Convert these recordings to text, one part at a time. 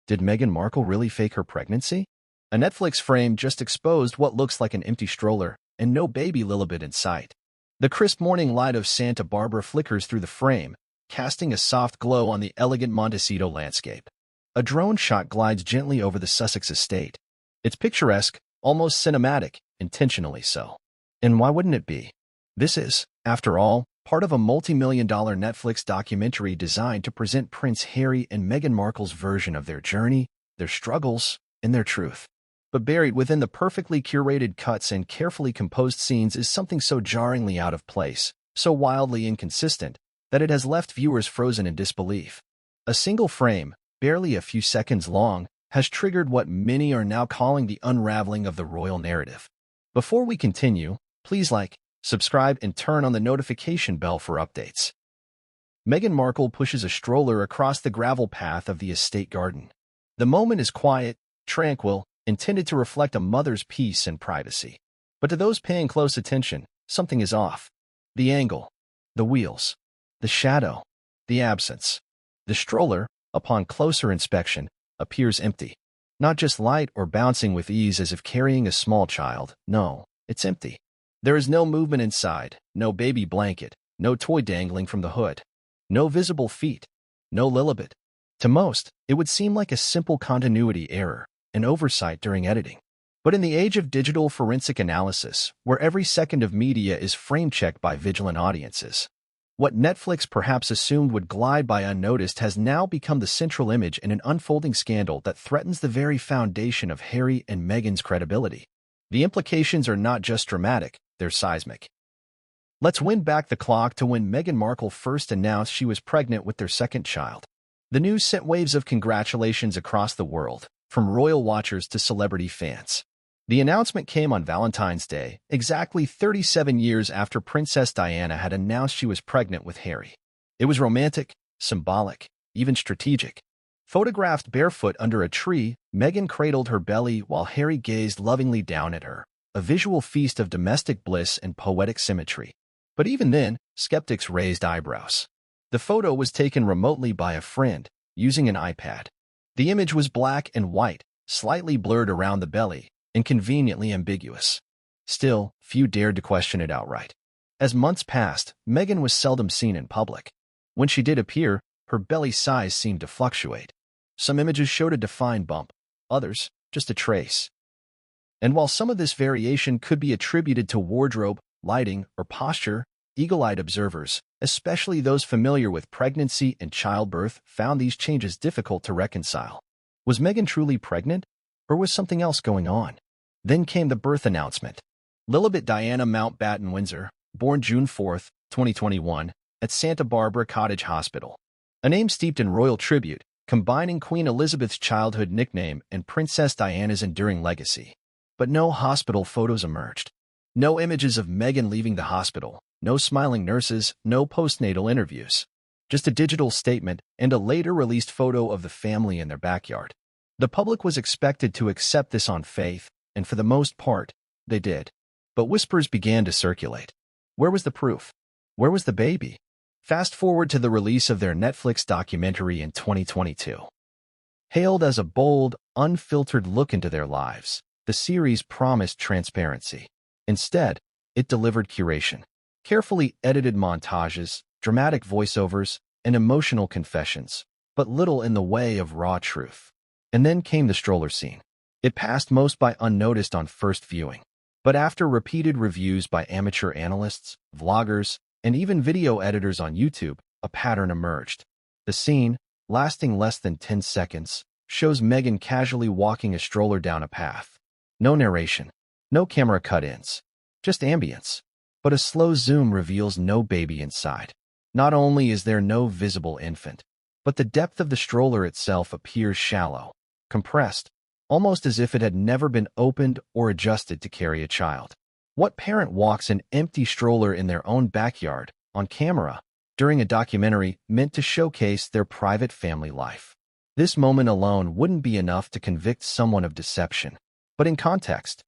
Did Meghan Markle really fake her pregnancy? A Netflix frame just exposed what looks like an empty stroller and no baby Lilibet in sight. The crisp morning light of Santa Barbara flickers through the frame, casting a soft glow on the elegant Montecito landscape. A drone shot glides gently over the Sussex estate. It's picturesque, almost cinematic, intentionally so. And why wouldn't it be? This is, after all, part of a multi-million-dollar Netflix documentary designed to present Prince Harry and Meghan Markle's version of their journey, their struggles, and their truth. But buried within the perfectly curated cuts and carefully composed scenes is something so jarringly out of place, so wildly inconsistent, that it has left viewers frozen in disbelief. A single frame, barely a few seconds long, has triggered what many are now calling the unraveling of the royal narrative. Before we continue, please like, subscribe, and turn on the notification bell for updates. Meghan Markle pushes a stroller across the gravel path of the estate garden. The moment is quiet, tranquil, intended to reflect a mother's peace and privacy. But to those paying close attention, something is off. The angle, the wheels, the shadow, the absence. The stroller, upon closer inspection, appears empty. Not just light or bouncing with ease as if carrying a small child. No, it's empty. There is no movement inside, no baby blanket, no toy dangling from the hood, no visible feet, no Lilibet. To most, it would seem like a simple continuity error, an oversight during editing. But in the age of digital forensic analysis, where every second of media is frame-checked by vigilant audiences, what Netflix perhaps assumed would glide by unnoticed has now become the central image in an unfolding scandal that threatens the very foundation of Harry and Meghan's credibility. The implications are not just dramatic, they're seismic. Let's wind back the clock to when Meghan Markle first announced she was pregnant with their second child. The news sent waves of congratulations across the world, from royal watchers to celebrity fans. The announcement came on Valentine's Day, exactly 37 years after Princess Diana had announced she was pregnant with Harry. It was romantic, symbolic, even strategic. Photographed barefoot under a tree, Meghan cradled her belly while Harry gazed lovingly down at her, a visual feast of domestic bliss and poetic symmetry. But even then, skeptics raised eyebrows. The photo was taken remotely by a friend, using an iPad. The image was black and white, slightly blurred around the belly, and conveniently ambiguous. Still, few dared to question it outright. As months passed, Meghan was seldom seen in public. When she did appear, her belly size seemed to fluctuate. Some images showed a defined bump, others, just a trace. And while some of this variation could be attributed to wardrobe, lighting, or posture, eagle-eyed observers, especially those familiar with pregnancy and childbirth, found these changes difficult to reconcile. Was Meghan truly pregnant, or was something else going on? Then came the birth announcement. Lilibet Diana Mountbatten Windsor, born June 4, 2021, at Santa Barbara Cottage Hospital. A name steeped in royal tribute, combining Queen Elizabeth's childhood nickname and Princess Diana's enduring legacy. But no hospital photos emerged. No images of Meghan leaving the hospital, no smiling nurses, no postnatal interviews. Just a digital statement and a later released photo of the family in their backyard. The public was expected to accept this on faith, and for the most part, they did. But whispers began to circulate. Where was the proof? Where was the baby? Fast forward to the release of their Netflix documentary in 2022. Hailed as a bold, unfiltered look into their lives, the series promised transparency. Instead, it delivered curation. Carefully edited montages, dramatic voiceovers, and emotional confessions, but little in the way of raw truth. And then came the stroller scene. It passed most by unnoticed on first viewing. But after repeated reviews by amateur analysts, vloggers, and even video editors on YouTube, a pattern emerged. The scene, lasting less than 10 seconds, shows Meghan casually walking a stroller down a path. No narration, no camera cut-ins, just ambience. But a slow zoom reveals no baby inside. Not only is there no visible infant, but the depth of the stroller itself appears shallow, compressed, almost as if it had never been opened or adjusted to carry a child. What parent walks an empty stroller in their own backyard, on camera, during a documentary meant to showcase their private family life? This moment alone wouldn't be enough to convict someone of deception. But in context,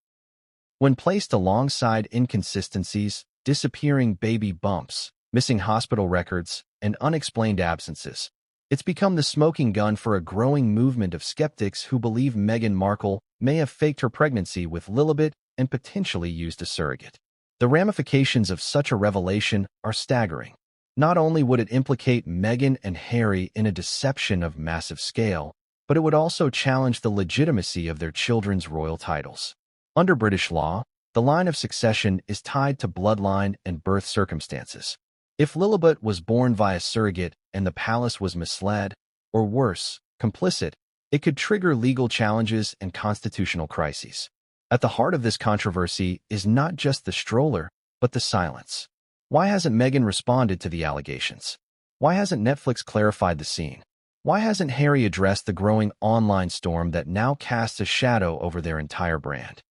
when placed alongside inconsistencies, disappearing baby bumps, missing hospital records, and unexplained absences, It's become the smoking gun for a growing movement of skeptics who believe Meghan Markle may have faked her pregnancy with LILIBET and potentially used a surrogate. The ramifications of such a revelation are staggering. Not only would it implicate Meghan and Harry in a deception of massive scale, but it would also challenge the legitimacy of their children's royal titles. Under British law, the line of succession is tied to bloodline and birth circumstances. If Lilibet was born via surrogate and the palace was misled, or worse, complicit, it could trigger legal challenges and constitutional crises. At the heart of this controversy is not just the stroller, but the silence. Why hasn't Meghan responded to the allegations? Why hasn't Netflix clarified the scene? Why hasn't Harry addressed the growing online storm that now casts a shadow over their entire brand?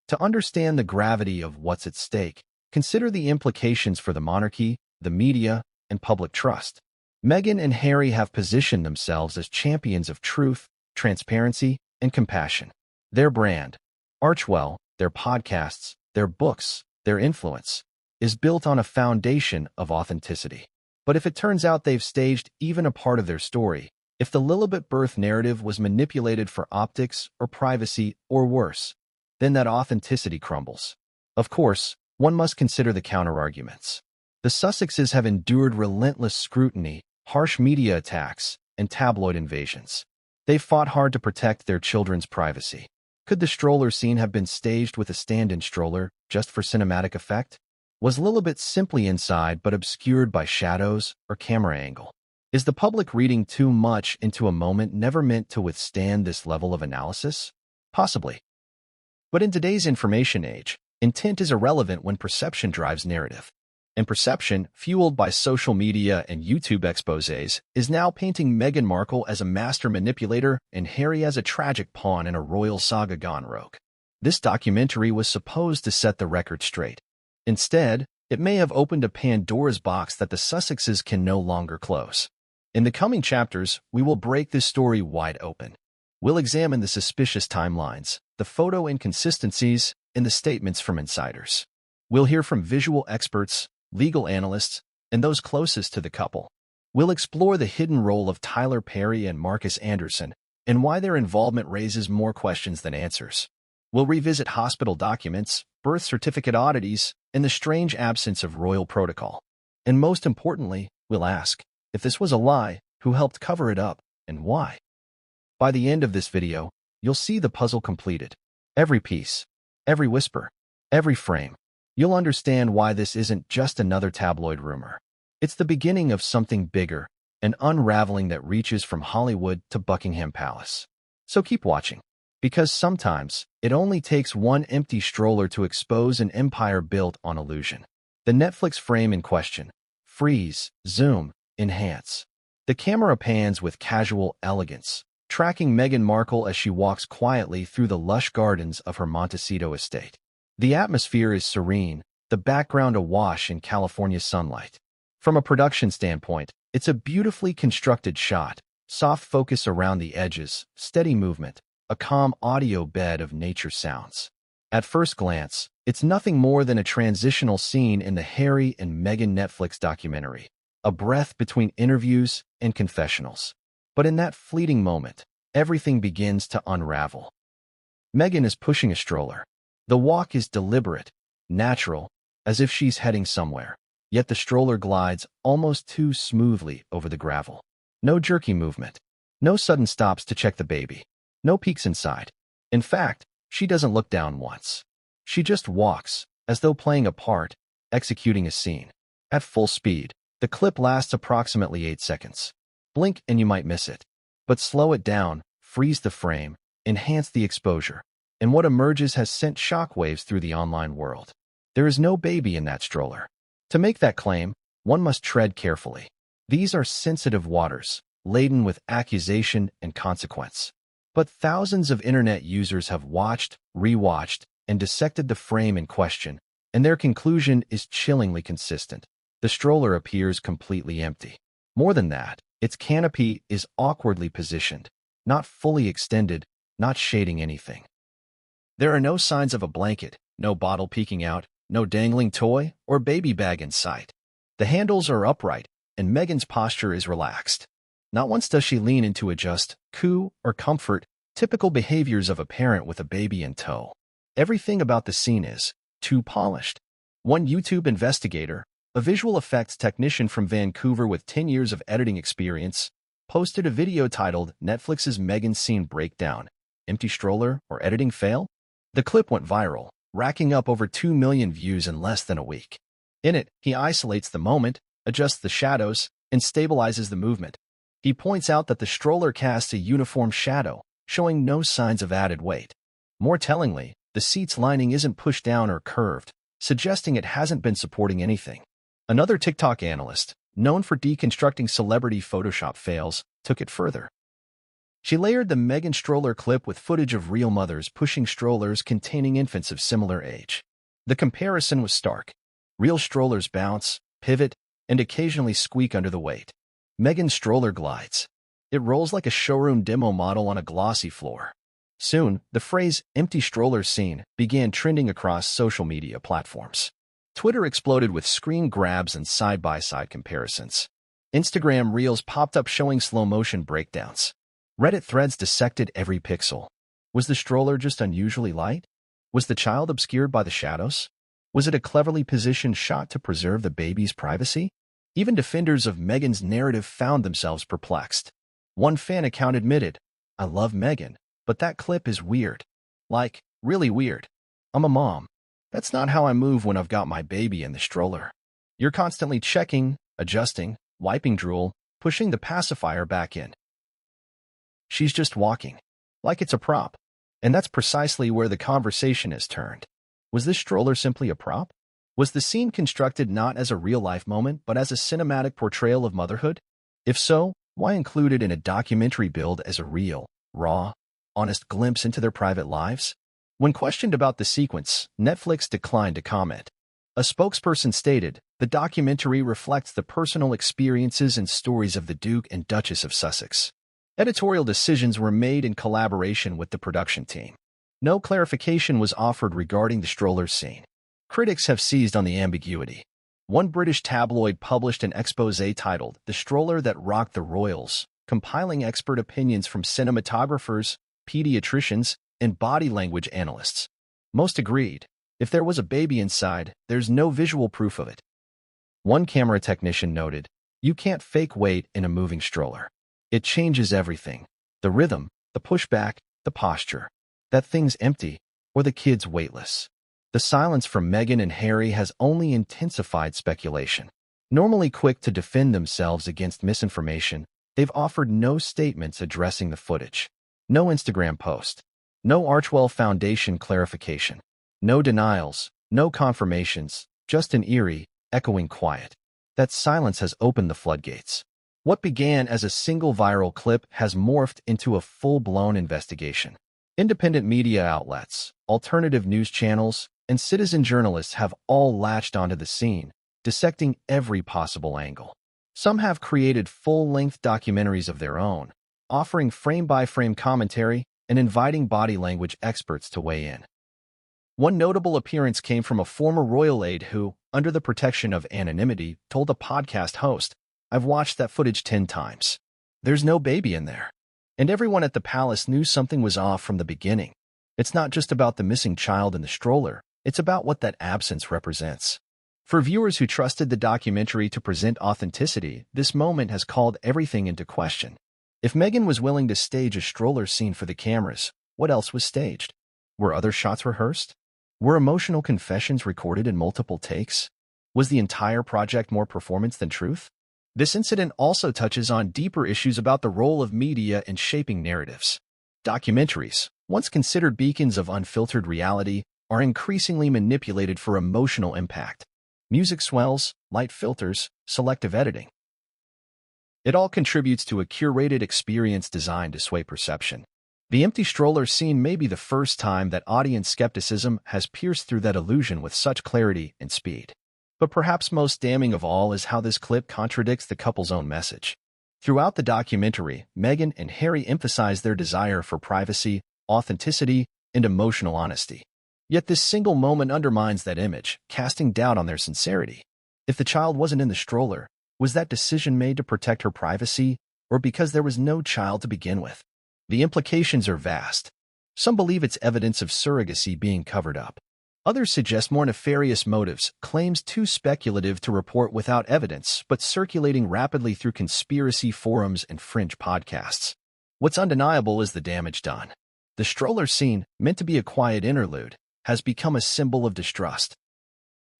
To understand the gravity of what's at stake, consider the implications for the monarchy, the media, and public trust. Meghan and Harry have positioned themselves as champions of truth, transparency, and compassion. Their brand, Archewell, their podcasts, their books, their influence, is built on a foundation of authenticity. But if it turns out they've staged even a part of their story, if the Lilibet birth narrative was manipulated for optics or privacy or worse, then that authenticity crumbles. Of course, one must consider the counterarguments. The Sussexes have endured relentless scrutiny, harsh media attacks, and tabloid invasions. They've fought hard to protect their children's privacy. Could the stroller scene have been staged with a stand-in stroller just for cinematic effect? Was Lilibet simply inside but obscured by shadows or camera angle? Is the public reading too much into a moment never meant to withstand this level of analysis? Possibly. But in today's information age, intent is irrelevant when perception drives narrative. And perception, fueled by social media and YouTube exposés, is now painting Meghan Markle as a master manipulator and Harry as a tragic pawn in a royal saga gone rogue. This documentary was supposed to set the record straight. Instead, it may have opened a Pandora's box that the Sussexes can no longer close. In the coming chapters, we will break this story wide open. We'll examine the suspicious timelines, the photo inconsistencies, and the statements from insiders. We'll hear from visual experts, legal analysts, and those closest to the couple. We'll explore the hidden role of Tyler Perry and Marcus Anderson and why their involvement raises more questions than answers. We'll revisit hospital documents, birth certificate oddities, and the strange absence of royal protocol. And most importantly, we'll ask, if this was a lie, who helped cover it up, and why? By the end of this video, you'll see the puzzle completed. Every piece, every whisper, every frame. You'll understand why this isn't just another tabloid rumor. It's the beginning of something bigger, an unraveling that reaches from Hollywood to Buckingham Palace. So keep watching, because sometimes it only takes one empty stroller to expose an empire built on illusion. The Netflix frame in question. Freeze, zoom, enhance. The camera pans with casual elegance, tracking Meghan Markle as she walks quietly through the lush gardens of her Montecito estate. The atmosphere is serene, the background awash in California sunlight. From a production standpoint, it's a beautifully constructed shot, soft focus around the edges, steady movement, a calm audio bed of nature sounds. At first glance, it's nothing more than a transitional scene in the Harry and Meghan Netflix documentary, a breath between interviews and confessionals. But in that fleeting moment, everything begins to unravel. Meghan is pushing a stroller. The walk is deliberate, natural, as if she's heading somewhere. Yet the stroller glides almost too smoothly over the gravel. No jerky movement. No sudden stops to check the baby. No peeks inside. In fact, she doesn't look down once. She just walks, as though playing a part, executing a scene. At full speed, the clip lasts approximately 8 seconds. Blink and you might miss it. But slow it down, freeze the frame, enhance the exposure. And what emerges has sent shockwaves through the online world. There is no baby in that stroller. To make that claim, one must tread carefully. These are sensitive waters, laden with accusation and consequence. But thousands of internet users have watched, rewatched, and dissected the frame in question, and their conclusion is chillingly consistent. The stroller appears completely empty. More than that, its canopy is awkwardly positioned, not fully extended, not shading anything. There are no signs of a blanket, no bottle peeking out, no dangling toy or baby bag in sight. The handles are upright, and Meghan's posture is relaxed. Not once does she lean into adjust, coo, or comfort, typical behaviors of a parent with a baby in tow. Everything about the scene is too polished. One YouTube investigator, a visual effects technician from Vancouver with 10 years of editing experience, posted a video titled Netflix's Megan Scene Breakdown, Empty Stroller or Editing Fail? The clip went viral, racking up over 2 million views in less than a week. In it, he isolates the moment, adjusts the shadows, and stabilizes the movement. He points out that the stroller casts a uniform shadow, showing no signs of added weight. More tellingly, the seat's lining isn't pushed down or curved, suggesting it hasn't been supporting anything. Another TikTok analyst, known for deconstructing celebrity Photoshop fails, took it further. She layered the Megan stroller clip with footage of real mothers pushing strollers containing infants of similar age. The comparison was stark. Real strollers bounce, pivot, and occasionally squeak under the weight. Megan's stroller glides. It rolls like a showroom demo model on a glossy floor. Soon, the phrase empty stroller scene began trending across social media platforms. Twitter exploded with screen grabs and side-by-side comparisons. Instagram Reels popped up showing slow-motion breakdowns. Reddit threads dissected every pixel. Was the stroller just unusually light? Was the child obscured by the shadows? Was it a cleverly positioned shot to preserve the baby's privacy? Even defenders of Megan's narrative found themselves perplexed. One fan account admitted, "I love Megan, but that clip is weird. Like, really weird. I'm a mom. That's not how I move when I've got my baby in the stroller. You're constantly checking, adjusting, wiping drool, pushing the pacifier back in. She's just walking. Like it's a prop." And that's precisely where the conversation is turned. Was this stroller simply a prop? Was the scene constructed not as a real-life moment, but as a cinematic portrayal of motherhood? If so, why include it in a documentary billed as a real, raw, honest glimpse into their private lives? When questioned about the sequence, Netflix declined to comment. A spokesperson stated, "The documentary reflects the personal experiences and stories of the Duke and Duchess of Sussex. Editorial decisions were made in collaboration with the production team." No clarification was offered regarding the stroller scene. Critics have seized on the ambiguity. One British tabloid published an exposé titled The Stroller That Rocked the Royals, compiling expert opinions from cinematographers, pediatricians, and body language analysts. Most agreed, if there was a baby inside, there's no visual proof of it. One camera technician noted, "You can't fake weight in a moving stroller. It changes everything. The rhythm, the pushback, the posture. That thing's empty, or the kid's weightless." The silence from Meghan and Harry has only intensified speculation. Normally quick to defend themselves against misinformation, they've offered no statements addressing the footage. No Instagram post. No Archwell Foundation clarification. No denials, no confirmations, just an eerie, echoing quiet. That silence has opened the floodgates. What began as a single viral clip has morphed into a full-blown investigation. Independent media outlets, alternative news channels, and citizen journalists have all latched onto the scene, dissecting every possible angle. Some have created full-length documentaries of their own, offering frame-by-frame commentary and inviting body language experts to weigh in. One notable appearance came from a former royal aide who, under the protection of anonymity, told a podcast host, "I've watched that footage 10 times. There's no baby in there." And everyone at the palace knew something was off from the beginning. It's not just about the missing child in the stroller, it's about what that absence represents. For viewers who trusted the documentary to present authenticity, this moment has called everything into question. If Meghan was willing to stage a stroller scene for the cameras, what else was staged? Were other shots rehearsed? Were emotional confessions recorded in multiple takes? Was the entire project more performance than truth? This incident also touches on deeper issues about the role of media in shaping narratives. Documentaries, once considered beacons of unfiltered reality, are increasingly manipulated for emotional impact. Music swells, light filters, selective editing. It all contributes to a curated experience designed to sway perception. The empty stroller scene may be the first time that audience skepticism has pierced through that illusion with such clarity and speed. But perhaps most damning of all is how this clip contradicts the couple's own message. Throughout the documentary, Meghan and Harry emphasize their desire for privacy, authenticity, and emotional honesty. Yet this single moment undermines that image, casting doubt on their sincerity. If the child wasn't in the stroller, was that decision made to protect her privacy, or because there was no child to begin with. The implications are vast. Some believe it's evidence of surrogacy being covered up. Others suggest more nefarious motives, claims too speculative to report without evidence, but circulating rapidly through conspiracy forums and fringe podcasts. What's undeniable is the damage done. The stroller scene, meant to be a quiet interlude, has become a symbol of distrust.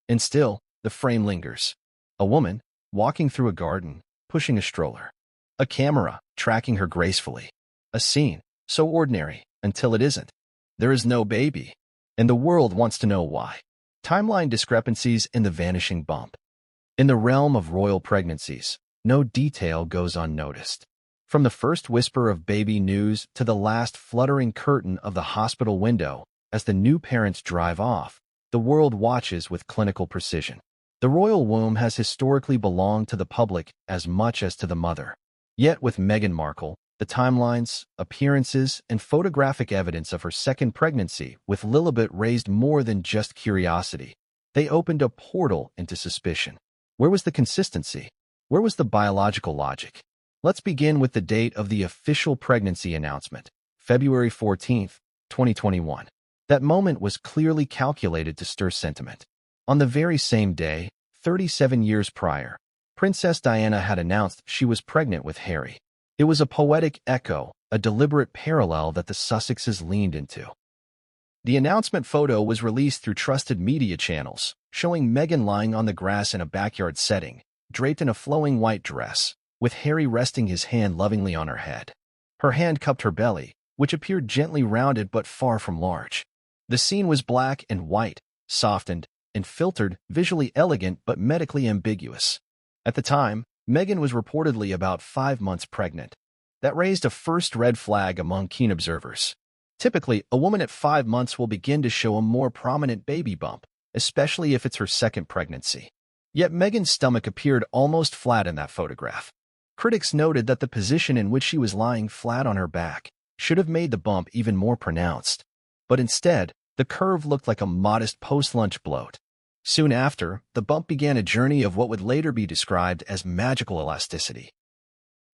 And still, the frame lingers. A woman, walking through a garden, pushing a stroller. A camera, tracking her gracefully. A scene, so ordinary, until it isn't. There is no baby. And the world wants to know why. Timeline discrepancies in the vanishing bump. In the realm of royal pregnancies, no detail goes unnoticed. From the first whisper of baby news to the last fluttering curtain of the hospital window, as the new parents drive off, the world watches with clinical precision. The royal womb has historically belonged to the public as much as to the mother. Yet with Meghan Markle, the timelines, appearances, and photographic evidence of her second pregnancy with LILIBET raised more than just curiosity. They opened a portal into suspicion. Where was the consistency? Where was the biological logic? Let's begin with the date of the official pregnancy announcement, February 14, 2021. That moment was clearly calculated to stir sentiment. On the very same day, 37 years prior, Princess Diana had announced she was pregnant with Harry. It was a poetic echo, a deliberate parallel that the Sussexes leaned into. The announcement photo was released through trusted media channels, showing Meghan lying on the grass in a backyard setting, draped in a flowing white dress, with Harry resting his hand lovingly on her head. Her hand cupped her belly, which appeared gently rounded but far from large. The scene was black and white, softened, and filtered, visually elegant but medically ambiguous. At the time, Meghan was reportedly about 5 months pregnant. That raised a first red flag among keen observers. Typically, a woman at 5 months will begin to show a more prominent baby bump, especially if it's her second pregnancy. Yet Meghan's stomach appeared almost flat in that photograph. Critics noted that the position in which she was lying flat on her back should have made the bump even more pronounced. But instead, the curve looked like a modest post-lunch bloat. Soon after, the bump began a journey of what would later be described as magical elasticity.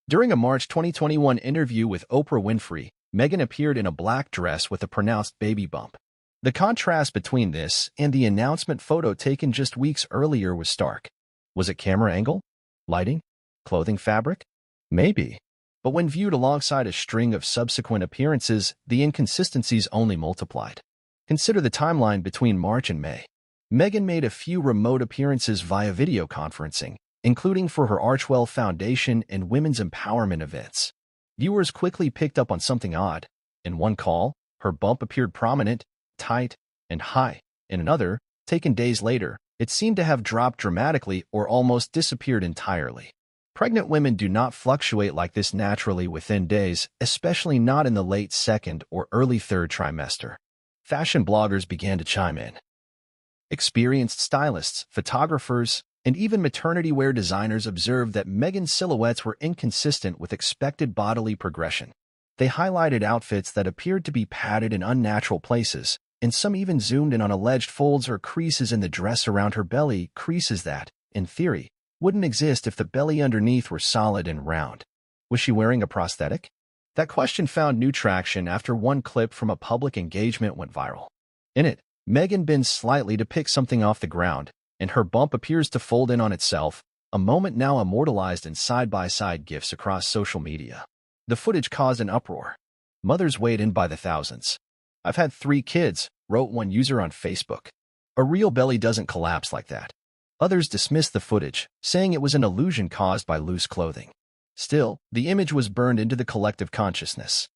During a March 2021 interview with Oprah Winfrey, Meghan appeared in a black dress with a pronounced baby bump. The contrast between this and the announcement photo taken just weeks earlier was stark. Was it camera angle? Lighting? Clothing fabric? Maybe. But when viewed alongside a string of subsequent appearances, the inconsistencies only multiplied. Consider the timeline between March and May. Meghan made a few remote appearances via video conferencing, including for her Archwell Foundation and women's empowerment events. Viewers quickly picked up on something odd. In one call, her bump appeared prominent, tight, and high. In another, taken days later, it seemed to have dropped dramatically or almost disappeared entirely. Pregnant women do not fluctuate like this naturally within days, especially not in the late second or early third trimester. Fashion bloggers began to chime in. Experienced stylists, photographers, and even maternity wear designers observed that Meghan's silhouettes were inconsistent with expected bodily progression. They highlighted outfits that appeared to be padded in unnatural places, and some even zoomed in on alleged folds or creases in the dress around her belly, creases that, in theory, wouldn't exist if the belly underneath were solid and round. Was she wearing a prosthetic? That question found new traction after one clip from a public engagement went viral. In it, Meghan bends slightly to pick something off the ground, and her bump appears to fold in on itself, a moment now immortalized in side-by-side GIFs across social media. The footage caused an uproar. Mothers weighed in by the thousands. "I've had 3 kids," wrote one user on Facebook. "A real belly doesn't collapse like that." Others dismissed the footage, saying it was an illusion caused by loose clothing. Still, the image was burned into the collective consciousness.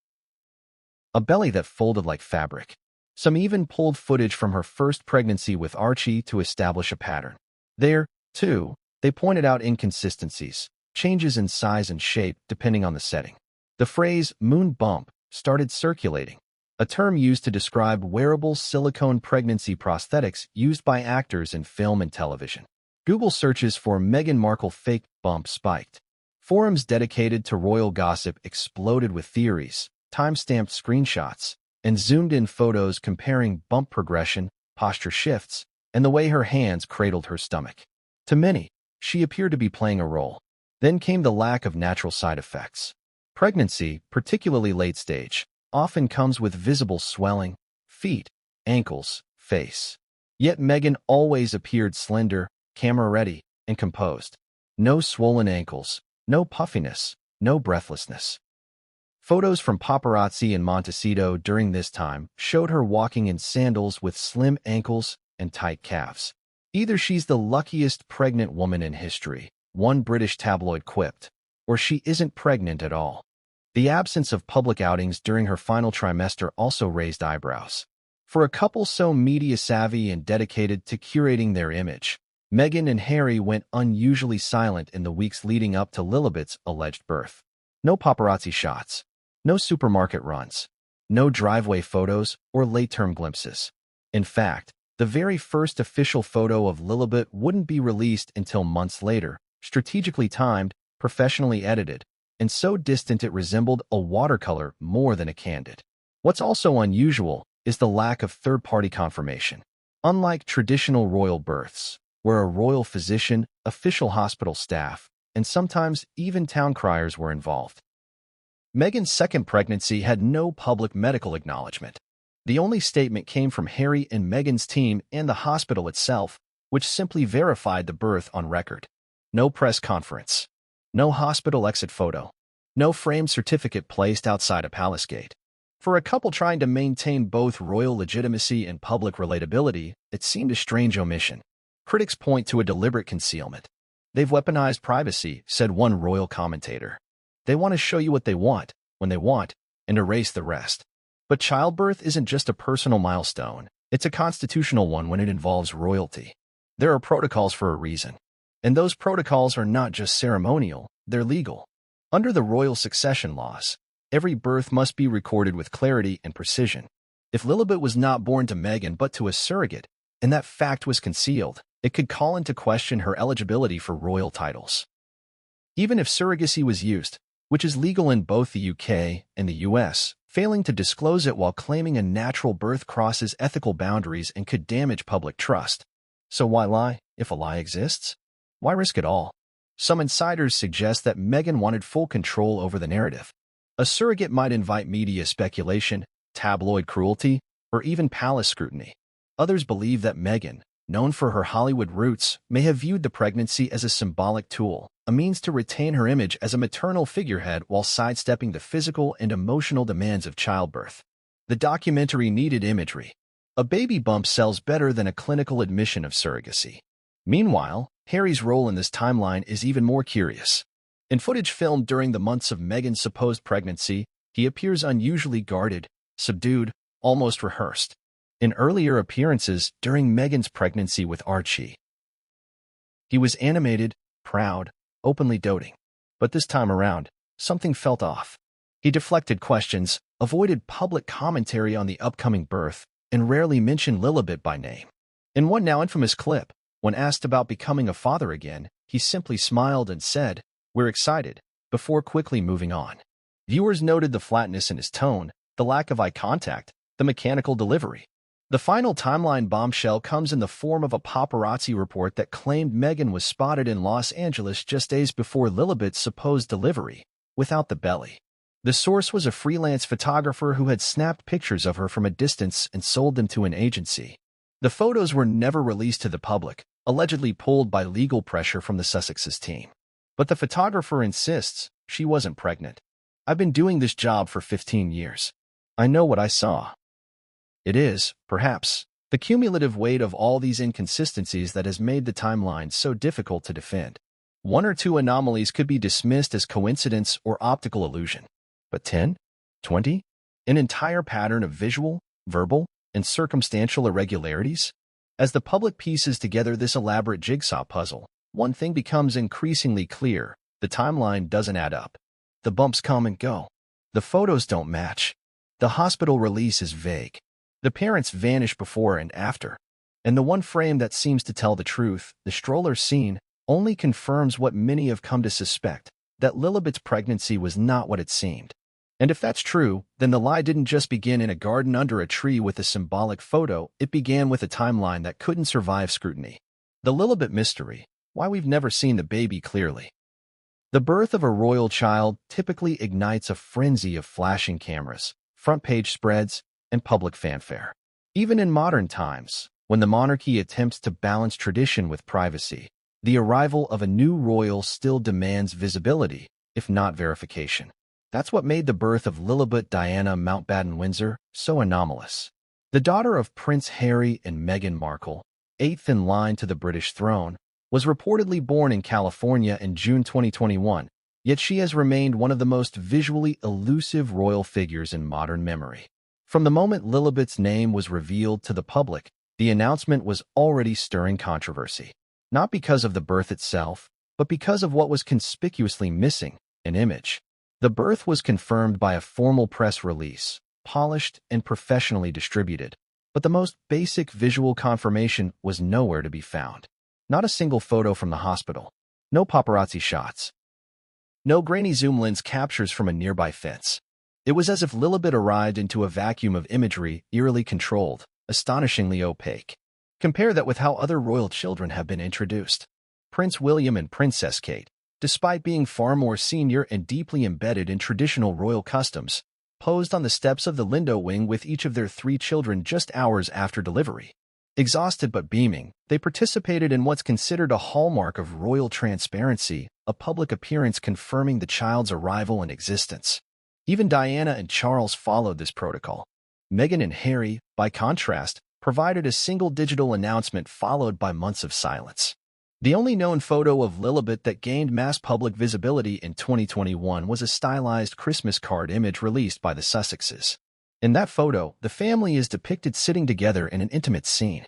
A belly that folded like fabric. Some even pulled footage from her first pregnancy with Archie to establish a pattern. There, too, they pointed out inconsistencies, changes in size and shape depending on the setting. The phrase moon bump started circulating, a term used to describe wearable silicone pregnancy prosthetics used by actors in film and television. Google searches for Meghan Markle fake bump spiked. Forums dedicated to royal gossip exploded with theories, time-stamped screenshots, and zoomed-in photos comparing bump progression, posture shifts, and the way her hands cradled her stomach. To many, she appeared to be playing a role. Then came the lack of natural side effects. Pregnancy, particularly late stage, often comes with visible swelling, feet, ankles, face. Yet Meghan always appeared slender, camera-ready, and composed. No swollen ankles, no puffiness, no breathlessness. Photos from paparazzi in Montecito during this time showed her walking in sandals with slim ankles and tight calves. Either she's the luckiest pregnant woman in history, one British tabloid quipped, or she isn't pregnant at all. The absence of public outings during her final trimester also raised eyebrows. For a couple so media-savvy and dedicated to curating their image, Meghan and Harry went unusually silent in the weeks leading up to Lilibet's alleged birth. No paparazzi shots, no supermarket runs, no driveway photos or late-term glimpses. In fact, the very first official photo of Lilibet wouldn't be released until months later, strategically timed, professionally edited, and so distant it resembled a watercolor more than a candid. What's also unusual is the lack of third-party confirmation. Unlike traditional royal births, where a royal physician, official hospital staff, and sometimes even town criers were involved, Meghan's second pregnancy had no public medical acknowledgement. The only statement came from Harry and Meghan's team and the hospital itself, which simply verified the birth on record. No press conference. No hospital exit photo. No framed certificate placed outside a palace gate. For a couple trying to maintain both royal legitimacy and public relatability, it seemed a strange omission. Critics point to a deliberate concealment. They've weaponized privacy, said one royal commentator. They want to show you what they want, when they want, and erase the rest. But childbirth isn't just a personal milestone. It's a constitutional one when it involves royalty. There are protocols for a reason. And those protocols are not just ceremonial, they're legal. Under the royal succession laws, every birth must be recorded with clarity and precision. If Lilibet was not born to Meghan but to a surrogate, and that fact was concealed, it could call into question her eligibility for royal titles. Even if surrogacy was used, which is legal in both the UK and the US, failing to disclose it while claiming a natural birth crosses ethical boundaries and could damage public trust. So why lie, if a lie exists? Why risk it all? Some insiders suggest that Meghan wanted full control over the narrative. A surrogate might invite media speculation, tabloid cruelty, or even palace scrutiny. Others believe that Meghan, known for her Hollywood roots, may have viewed the pregnancy as a symbolic tool, a means to retain her image as a maternal figurehead while sidestepping the physical and emotional demands of childbirth. The documentary needed imagery. A baby bump sells better than a clinical admission of surrogacy. Meanwhile, Harry's role in this timeline is even more curious. In footage filmed during the months of Meghan's supposed pregnancy, he appears unusually guarded, subdued, almost rehearsed. In earlier appearances during Meghan's pregnancy with Archie, he was animated, proud, openly doting. But this time around, something felt off. He deflected questions, avoided public commentary on the upcoming birth, and rarely mentioned Lilibet by name. In one now infamous clip, when asked about becoming a father again, he simply smiled and said, "We're excited," before quickly moving on. Viewers noted the flatness in his tone, the lack of eye contact, the mechanical delivery. The final timeline bombshell comes in the form of a paparazzi report that claimed Meghan was spotted in Los Angeles just days before Lilibet's supposed delivery, without the belly. The source was a freelance photographer who had snapped pictures of her from a distance and sold them to an agency. The photos were never released to the public, allegedly pulled by legal pressure from the Sussex's team. But the photographer insists she wasn't pregnant. "I've been doing this job for 15 years. I know what I saw." It is, perhaps, the cumulative weight of all these inconsistencies that has made the timeline so difficult to defend. One or two anomalies could be dismissed as coincidence or optical illusion. But 10? 20? An entire pattern of visual, verbal, and circumstantial irregularities? As the public pieces together this elaborate jigsaw puzzle, one thing becomes increasingly clear: the timeline doesn't add up. The bumps come and go. The photos don't match. The hospital release is vague. The parents vanish before and after. And the one frame that seems to tell the truth, the stroller scene, only confirms what many have come to suspect, that Lilibet's pregnancy was not what it seemed. And if that's true, then the lie didn't just begin in a garden under a tree with a symbolic photo, it began with a timeline that couldn't survive scrutiny. The Lilibet mystery, why we've never seen the baby clearly. The birth of a royal child typically ignites a frenzy of flashing cameras, front-page spreads, and public fanfare. Even in modern times, when the monarchy attempts to balance tradition with privacy, the arrival of a new royal still demands visibility, if not verification. That's what made the birth of Lilibet Diana Mountbatten-Windsor so anomalous. The daughter of Prince Harry and Meghan Markle, eighth in line to the British throne, was reportedly born in California in June 2021, yet she has remained one of the most visually elusive royal figures in modern memory. From the moment Lilibet's name was revealed to the public, the announcement was already stirring controversy. Not because of the birth itself, but because of what was conspicuously missing, an image. The birth was confirmed by a formal press release, polished and professionally distributed, but the most basic visual confirmation was nowhere to be found. Not a single photo from the hospital. No paparazzi shots. No grainy zoom lens captures from a nearby fence. It was as if Lilibet arrived into a vacuum of imagery, eerily controlled, astonishingly opaque. Compare that with how other royal children have been introduced. Prince William and Princess Kate, despite being far more senior and deeply embedded in traditional royal customs, posed on the steps of the Lindo wing with each of their 3 children just hours after delivery. Exhausted but beaming, they participated in what's considered a hallmark of royal transparency, a public appearance confirming the child's arrival and existence. Even Diana and Charles followed this protocol. Meghan and Harry, by contrast, provided a single digital announcement followed by months of silence. The only known photo of Lilibet that gained mass public visibility in 2021 was a stylized Christmas card image released by the Sussexes. In that photo, the family is depicted sitting together in an intimate scene.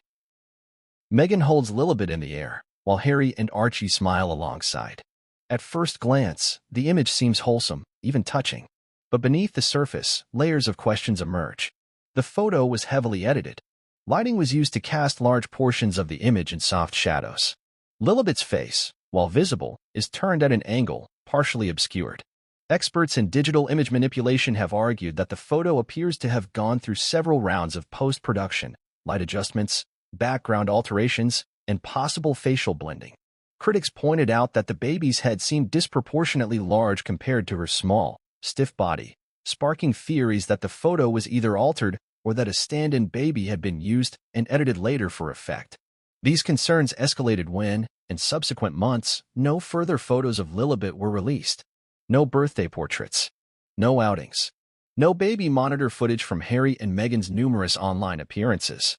Meghan holds Lilibet in the air, while Harry and Archie smile alongside. At first glance, the image seems wholesome, even touching. But beneath the surface, layers of questions emerge. The photo was heavily edited. Lighting was used to cast large portions of the image in soft shadows. Lilibet's face, while visible, is turned at an angle, partially obscured. Experts in digital image manipulation have argued that the photo appears to have gone through several rounds of post-production, light adjustments, background alterations, and possible facial blending. Critics pointed out that the baby's head seemed disproportionately large compared to her small, stiff body, sparking theories that the photo was either altered or that a stand-in baby had been used and edited later for effect. These concerns escalated when, in subsequent months, no further photos of Lilibet were released. No birthday portraits. No outings. No baby monitor footage from Harry and Meghan's numerous online appearances.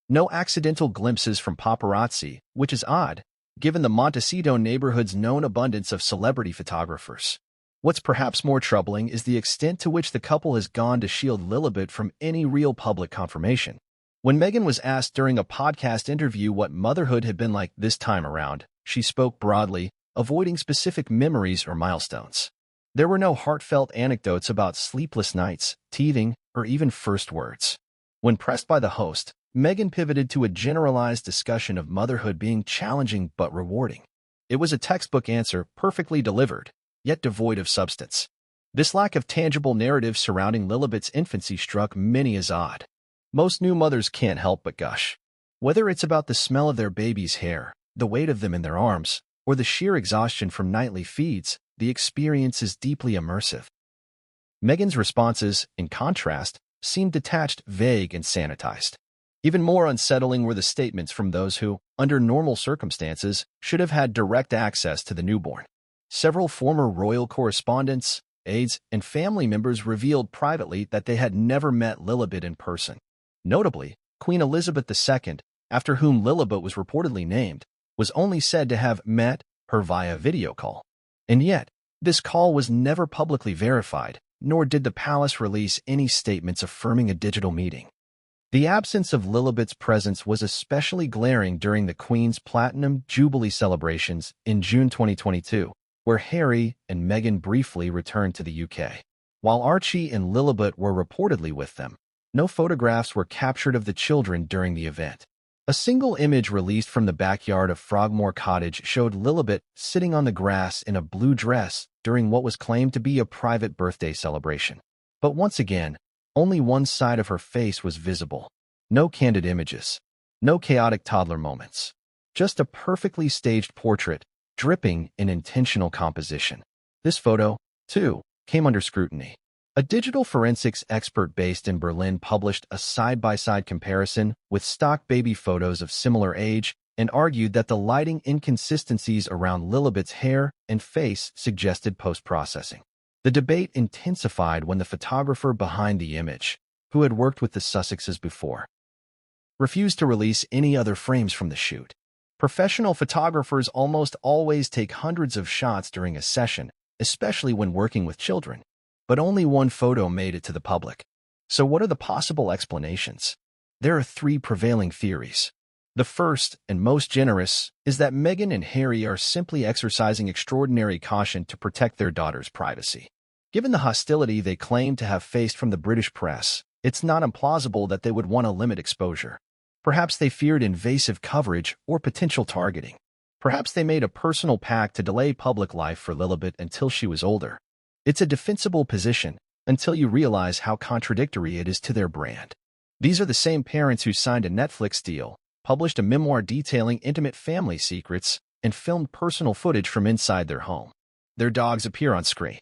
No accidental glimpses from paparazzi, which is odd, given the Montecito neighborhood's known abundance of celebrity photographers. What's perhaps more troubling is the extent to which the couple has gone to shield Lilibet from any real public confirmation. When Meghan was asked during a podcast interview what motherhood had been like this time around, she spoke broadly, avoiding specific memories or milestones. There were no heartfelt anecdotes about sleepless nights, teething, or even first words. When pressed by the host, Meghan pivoted to a generalized discussion of motherhood being challenging but rewarding. It was a textbook answer, perfectly delivered, yet devoid of substance. This lack of tangible narrative surrounding Lilibet's infancy struck many as odd. Most new mothers can't help but gush. Whether it's about the smell of their baby's hair, the weight of them in their arms, or the sheer exhaustion from nightly feeds, the experience is deeply immersive. Meghan's responses, in contrast, seemed detached, vague, and sanitized. Even more unsettling were the statements from those who, under normal circumstances, should have had direct access to the newborn. Several former royal correspondents, aides, and family members revealed privately that they had never met Lilibet in person. Notably, Queen Elizabeth II, after whom Lilibet was reportedly named, was only said to have met her via video call. And yet, this call was never publicly verified, nor did the palace release any statements affirming a digital meeting. The absence of Lilibet's presence was especially glaring during the Queen's Platinum Jubilee celebrations in June 2022, where Harry and Meghan briefly returned to the UK. While Archie and Lilibet were reportedly with them, no photographs were captured of the children during the event. A single image released from the backyard of Frogmore Cottage showed Lilibet sitting on the grass in a blue dress during what was claimed to be a private birthday celebration. But once again, only one side of her face was visible. No candid images. No chaotic toddler moments. Just a perfectly staged portrait, dripping in intentional composition. This photo, too, came under scrutiny. A digital forensics expert based in Berlin published a side-by-side comparison with stock baby photos of similar age and argued that the lighting inconsistencies around Lilibet's hair and face suggested post-processing. The debate intensified when the photographer behind the image, who had worked with the Sussexes before, refused to release any other frames from the shoot. Professional photographers almost always take hundreds of shots during a session, especially when working with children, but only one photo made it to the public. So what are the possible explanations? There are three prevailing theories. The first, and most generous, is that Meghan and Harry are simply exercising extraordinary caution to protect their daughter's privacy. Given the hostility they claim to have faced from the British press, it's not implausible that they would want to limit exposure. Perhaps they feared invasive coverage or potential targeting. Perhaps they made a personal pact to delay public life for Lilibet until she was older. It's a defensible position until you realize how contradictory it is to their brand. These are the same parents who signed a Netflix deal, published a memoir detailing intimate family secrets, and filmed personal footage from inside their home. Their dogs appear on screen.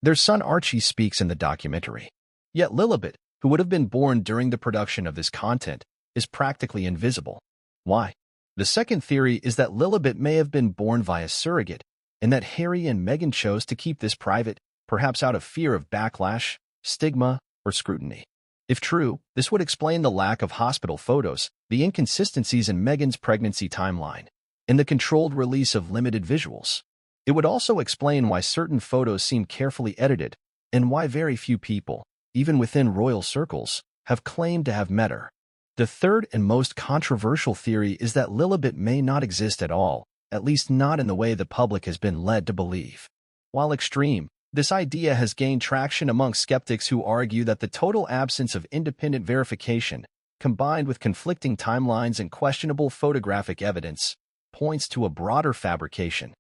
Their son Archie speaks in the documentary. Yet Lilibet, who would have been born during the production of this content, is practically invisible. Why? The second theory is that Lilibet may have been born via surrogate, and that Harry and Meghan chose to keep this private, perhaps out of fear of backlash, stigma, or scrutiny. If true, this would explain the lack of hospital photos, the inconsistencies in Meghan's pregnancy timeline, and the controlled release of limited visuals. It would also explain why certain photos seem carefully edited, and why very few people, even within royal circles, have claimed to have met her. The third and most controversial theory is that Lilibet may not exist at all, at least not in the way the public has been led to believe. While extreme, this idea has gained traction among skeptics who argue that the total absence of independent verification, combined with conflicting timelines and questionable photographic evidence, points to a broader fabrication.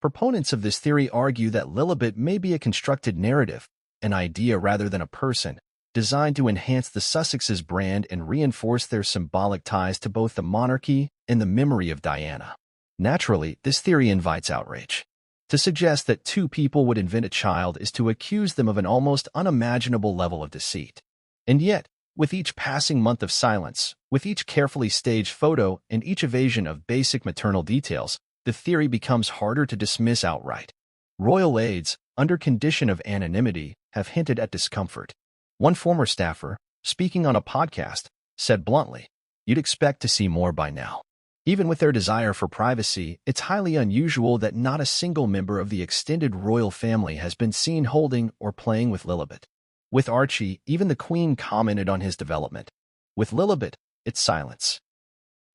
Proponents of this theory argue that Lilibet may be a constructed narrative, an idea rather than a person, designed to enhance the Sussexes' brand and reinforce their symbolic ties to both the monarchy and the memory of Diana. Naturally, this theory invites outrage. To suggest that two people would invent a child is to accuse them of an almost unimaginable level of deceit. And yet, with each passing month of silence, with each carefully staged photo, and each evasion of basic maternal details, the theory becomes harder to dismiss outright. Royal aides, under condition of anonymity, have hinted at discomfort. One former staffer, speaking on a podcast, said bluntly, "You'd expect to see more by now." Even with their desire for privacy, it's highly unusual that not a single member of the extended royal family has been seen holding or playing with Lilibet. With Archie, even the Queen commented on his development. With Lilibet, it's silence.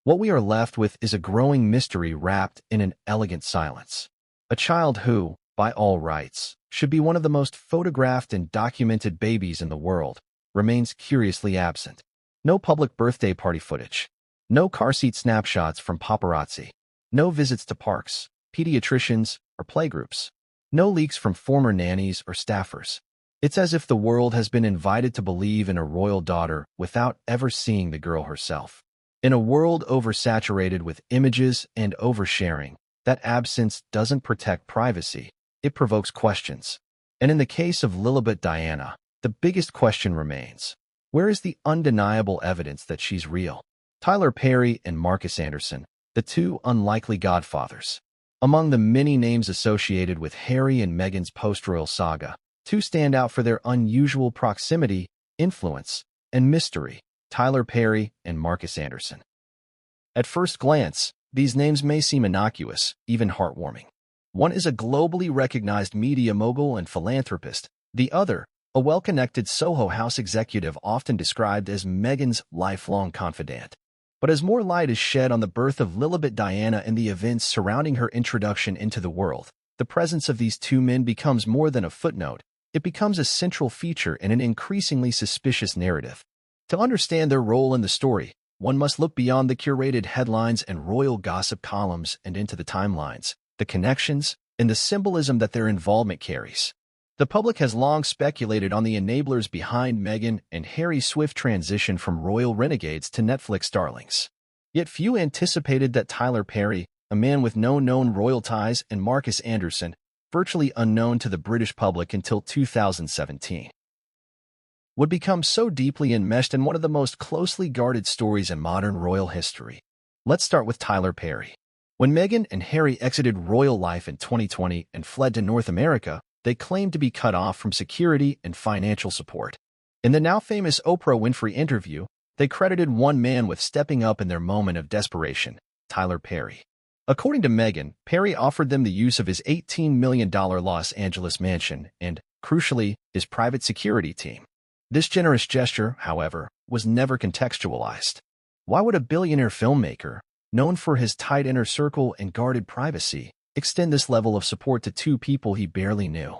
What we are left with is a growing mystery wrapped in an elegant silence. A child who, by all rights, should be one of the most photographed and documented babies in the world, remains curiously absent. No public birthday party footage. No car seat snapshots from paparazzi. No visits to parks, pediatricians, or playgroups. No leaks from former nannies or staffers. It's as if the world has been invited to believe in a royal daughter without ever seeing the girl herself. In a world oversaturated with images and oversharing, that absence doesn't protect privacy. It provokes questions. And in the case of Lilibet Diana, the biggest question remains. Where is the undeniable evidence that she's real? Tyler Perry and Marcus Anderson, the two unlikely godfathers. Among the many names associated with Harry and Meghan's post-royal saga, two stand out for their unusual proximity, influence, and mystery: Tyler Perry and Marcus Anderson. At first glance, these names may seem innocuous, even heartwarming. One is a globally recognized media mogul and philanthropist. The other, a well-connected Soho House executive often described as Meghan's lifelong confidant. But as more light is shed on the birth of Lilibet Diana and the events surrounding her introduction into the world, the presence of these two men becomes more than a footnote. It becomes a central feature in an increasingly suspicious narrative. To understand their role in the story, one must look beyond the curated headlines and royal gossip columns and into the timelines, the connections, and the symbolism that their involvement carries. The public has long speculated on the enablers behind Meghan and Harry's swift transition from royal renegades to Netflix darlings. Yet few anticipated that Tyler Perry, a man with no known royal ties, and Marcus Anderson, virtually unknown to the British public until 2017, would become so deeply enmeshed in one of the most closely guarded stories in modern royal history. Let's start with Tyler Perry. When Meghan and Harry exited royal life in 2020 and fled to North America, they claimed to be cut off from security and financial support. In the now famous Oprah Winfrey interview, they credited one man with stepping up in their moment of desperation, Tyler Perry. According to Meghan, Perry offered them the use of his $18 million Los Angeles mansion and, crucially, his private security team. This generous gesture, however, was never contextualized. Why would a billionaire filmmaker, known for his tight inner circle and guarded privacy, extend this level of support to two people he barely knew?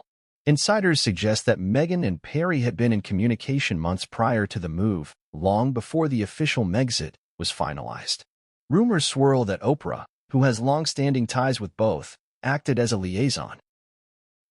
Insiders suggest that Meghan and Perry had been in communication months prior to the move, long before the official Megxit was finalized. Rumors swirl that Oprah, who has long-standing ties with both, acted as a liaison.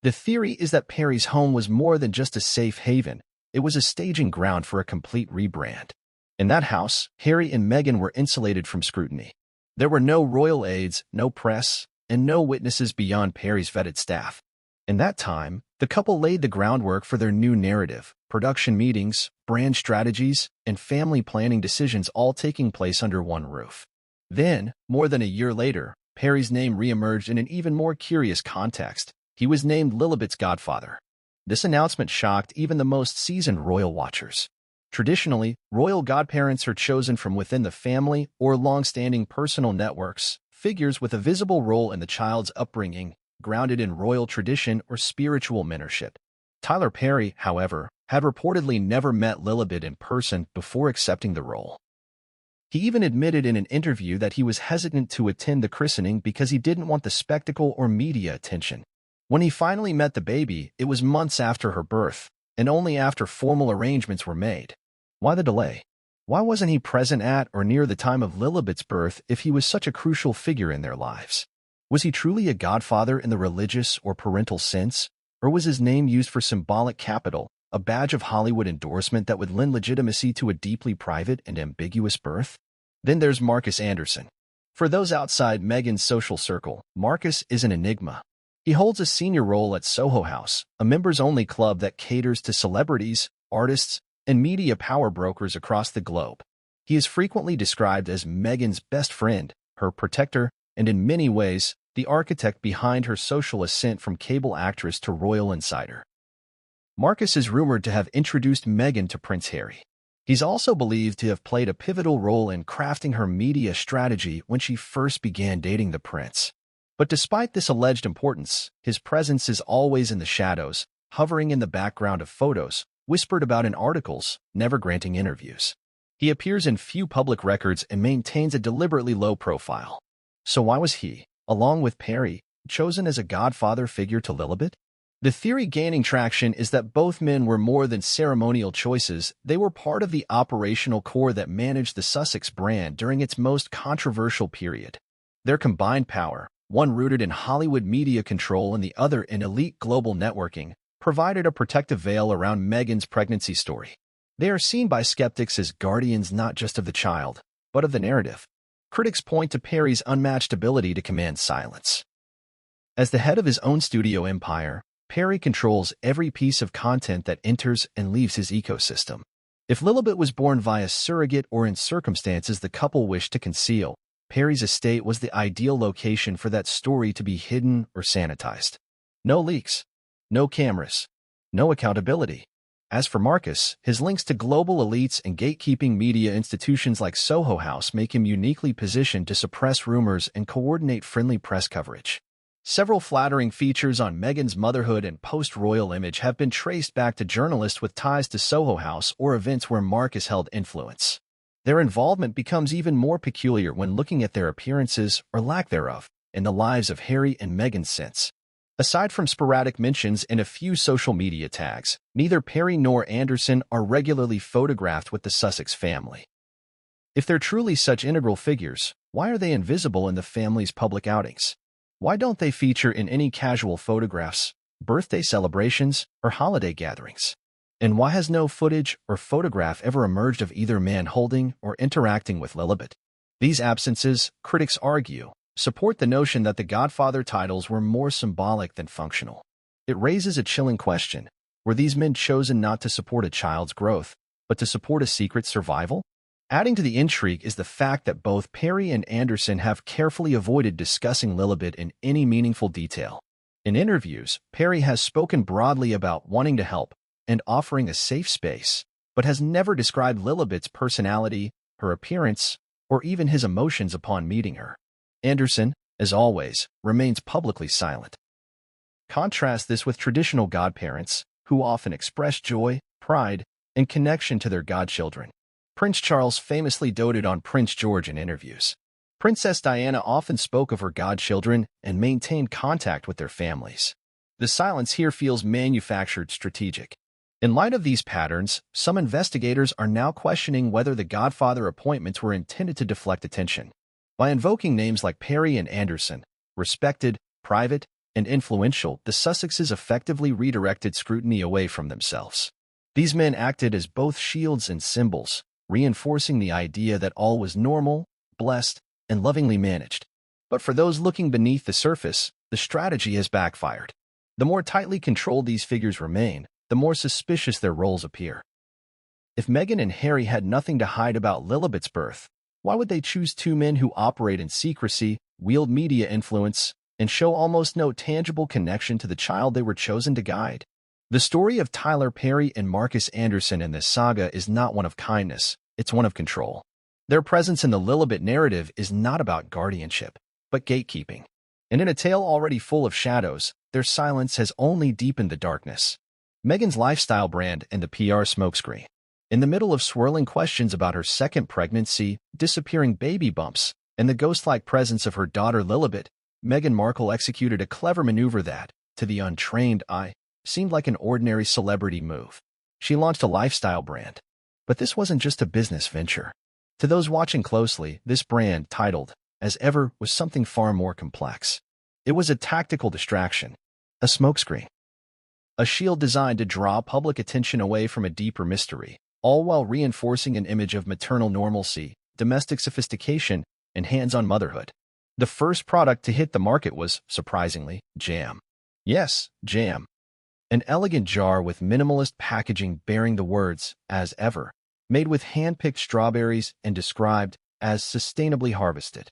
The theory is that Perry's home was more than just a safe haven. It was a staging ground for a complete rebrand. In that house, Harry and Meghan were insulated from scrutiny. There were no royal aides, no press, and no witnesses beyond Perry's vetted staff. In that time, the couple laid the groundwork for their new narrative, production meetings, brand strategies, and family planning decisions all taking place under one roof. Then, more than a year later, Perry's name reemerged in an even more curious context. He was named Lilibet's godfather. This announcement shocked even the most seasoned royal watchers. Traditionally, royal godparents are chosen from within the family or long-standing personal networks, figures with a visible role in the child's upbringing, grounded in royal tradition or spiritual mentorship. Tyler Perry, however, had reportedly never met Lilibet in person before accepting the role. He even admitted in an interview that he was hesitant to attend the christening because he didn't want the spectacle or media attention. When he finally met the baby, it was months after her birth, and only after formal arrangements were made. Why the delay? Why wasn't he present at or near the time of Lilibet's birth if he was such a crucial figure in their lives? Was he truly a godfather in the religious or parental sense, or was his name used for symbolic capital, a badge of Hollywood endorsement that would lend legitimacy to a deeply private and ambiguous birth? Then there's Marcus Anderson. For those outside Meghan's social circle, Marcus is an enigma. He holds a senior role at Soho House, a members-only club that caters to celebrities, artists, and media power brokers across the globe. He is frequently described as Meghan's best friend, her protector, and in many ways, the architect behind her social ascent from cable actress to royal insider. Marcus is rumored to have introduced Meghan to Prince Harry. He's also believed to have played a pivotal role in crafting her media strategy when she first began dating the prince. But despite this alleged importance, his presence is always in the shadows, hovering in the background of photos, whispered about in articles, never granting interviews. He appears in few public records and maintains a deliberately low profile. So why was he, along with Perry, chosen as a godfather figure to Lilibet? The theory gaining traction is that both men were more than ceremonial choices. They were part of the operational core that managed the Sussex brand during its most controversial period. Their combined power, one rooted in Hollywood media control and the other in elite global networking, provided a protective veil around Meghan's pregnancy story. They are seen by skeptics as guardians not just of the child, but of the narrative. Critics point to Perry's unmatched ability to command silence. As the head of his own studio empire, Perry controls every piece of content that enters and leaves his ecosystem. If Lilibet was born via surrogate or in circumstances the couple wished to conceal, Perry's estate was the ideal location for that story to be hidden or sanitized. No leaks, no cameras, no accountability. As for Marcus, his links to global elites and gatekeeping media institutions like Soho House make him uniquely positioned to suppress rumors and coordinate friendly press coverage. Several flattering features on Meghan's motherhood and post-royal image have been traced back to journalists with ties to Soho House or events where Marcus held influence. Their involvement becomes even more peculiar when looking at their appearances, or lack thereof, in the lives of Harry and Meghan since. Aside from sporadic mentions and a few social media tags, neither Perry nor Anderson are regularly photographed with the Sussex family. If they're truly such integral figures, why are they invisible in the family's public outings? Why don't they feature in any casual photographs, birthday celebrations, or holiday gatherings? And why has no footage or photograph ever emerged of either man holding or interacting with Lilibet? These absences, critics argue, support the notion that the Godfather titles were more symbolic than functional. It raises a chilling question. Were these men chosen not to support a child's growth, but to support a secret survival? Adding to the intrigue is the fact that both Perry and Anderson have carefully avoided discussing Lilibet in any meaningful detail. In interviews, Perry has spoken broadly about wanting to help and offering a safe space, but has never described Lilibet's personality, her appearance, or even his emotions upon meeting her. Anderson, as always, remains publicly silent. Contrast this with traditional godparents, who often express joy, pride, and connection to their godchildren. Prince Charles famously doted on Prince George in interviews. Princess Diana often spoke of her godchildren and maintained contact with their families. The silence here feels manufactured strategic. In light of these patterns, some investigators are now questioning whether the Godfather appointments were intended to deflect attention. By invoking names like Perry and Anderson, respected, private, and influential, the Sussexes effectively redirected scrutiny away from themselves. These men acted as both shields and symbols, reinforcing the idea that all was normal, blessed, and lovingly managed. But for those looking beneath the surface, the strategy has backfired. The more tightly controlled these figures remain, the more suspicious their roles appear. If Meghan and Harry had nothing to hide about Lilibet's birth, why would they choose two men who operate in secrecy, wield media influence, and show almost no tangible connection to the child they were chosen to guide? The story of Tyler Perry and Marcus Anderson in this saga is not one of kindness, it's one of control. Their presence in the Lilibet narrative is not about guardianship, but gatekeeping. And in a tale already full of shadows, their silence has only deepened the darkness. Meghan's lifestyle brand and the PR smokescreen. In the middle of swirling questions about her second pregnancy, disappearing baby bumps, and the ghost-like presence of her daughter Lilibet, Meghan Markle executed a clever maneuver that, to the untrained eye, seemed like an ordinary celebrity move. She launched a lifestyle brand. But this wasn't just a business venture. To those watching closely, this brand, titled as ever, was something far more complex. It was a tactical distraction, a smokescreen, a shield designed to draw public attention away from a deeper mystery, all while reinforcing an image of maternal normalcy, domestic sophistication, and hands-on motherhood. The first product to hit the market was, surprisingly, jam. Yes, jam. An elegant jar with minimalist packaging bearing the words, as ever, made with hand-picked strawberries and described as sustainably harvested.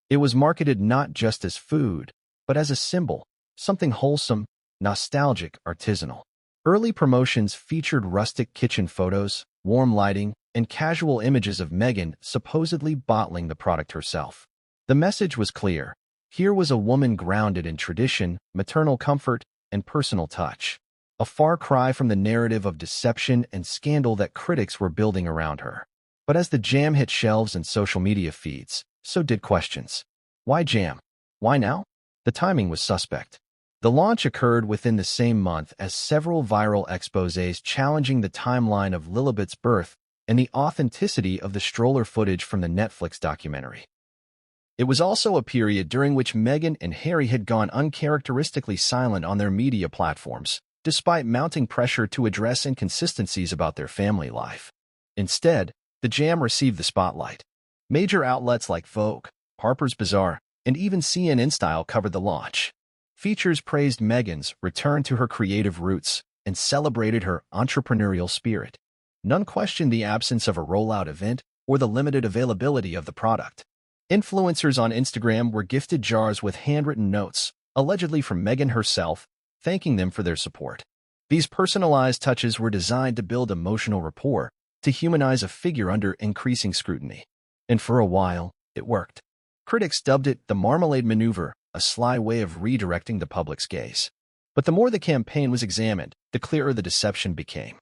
It was marketed not just as food, but as a symbol, something wholesome, nostalgic, artisanal. Early promotions featured rustic kitchen photos, warm lighting, and casual images of Meghan supposedly bottling the product herself. The message was clear. Here was a woman grounded in tradition, maternal comfort, and personal touch. A far cry from the narrative of deception and scandal that critics were building around her. But as the jam hit shelves and social media feeds, so did questions. Why jam? Why now? The timing was suspect. The launch occurred within the same month as several viral exposés challenging the timeline of Lilibet's birth and the authenticity of the stroller footage from the Netflix documentary. It was also a period during which Meghan and Harry had gone uncharacteristically silent on their media platforms, despite mounting pressure to address inconsistencies about their family life. Instead, the jam received the spotlight. Major outlets like Vogue, Harper's Bazaar, and even CNN Style covered the launch. Features praised Meghan's return to her creative roots and celebrated her entrepreneurial spirit. None questioned the absence of a rollout event or the limited availability of the product. Influencers on Instagram were gifted jars with handwritten notes, allegedly from Meghan herself, thanking them for their support. These personalized touches were designed to build emotional rapport, to humanize a figure under increasing scrutiny. And for a while, it worked. Critics dubbed it the Marmalade Maneuver, a sly way of redirecting the public's gaze. But the more the campaign was examined, the clearer the deception became.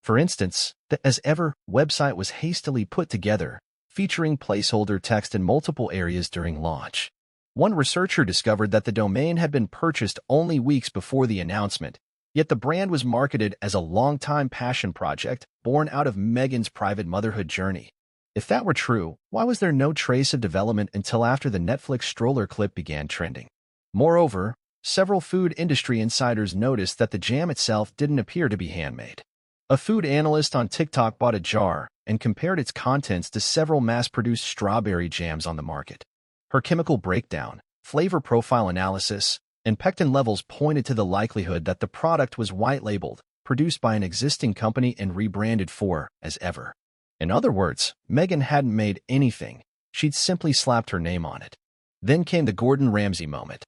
For instance, the As Ever website was hastily put together, featuring placeholder text in multiple areas during launch. One researcher discovered that the domain had been purchased only weeks before the announcement, yet the brand was marketed as a long-time passion project born out of Meghan's private motherhood journey. If that were true, why was there no trace of development until after the Netflix stroller clip began trending? Moreover, several food industry insiders noticed that the jam itself didn't appear to be handmade. A food analyst on TikTok bought a jar and compared its contents to several mass-produced strawberry jams on the market. Her chemical breakdown, flavor profile analysis, and pectin levels pointed to the likelihood that the product was white-labeled, produced by an existing company and rebranded for as ever. In other words, Megan hadn't made anything. She'd simply slapped her name on it. Then came the Gordon Ramsay moment.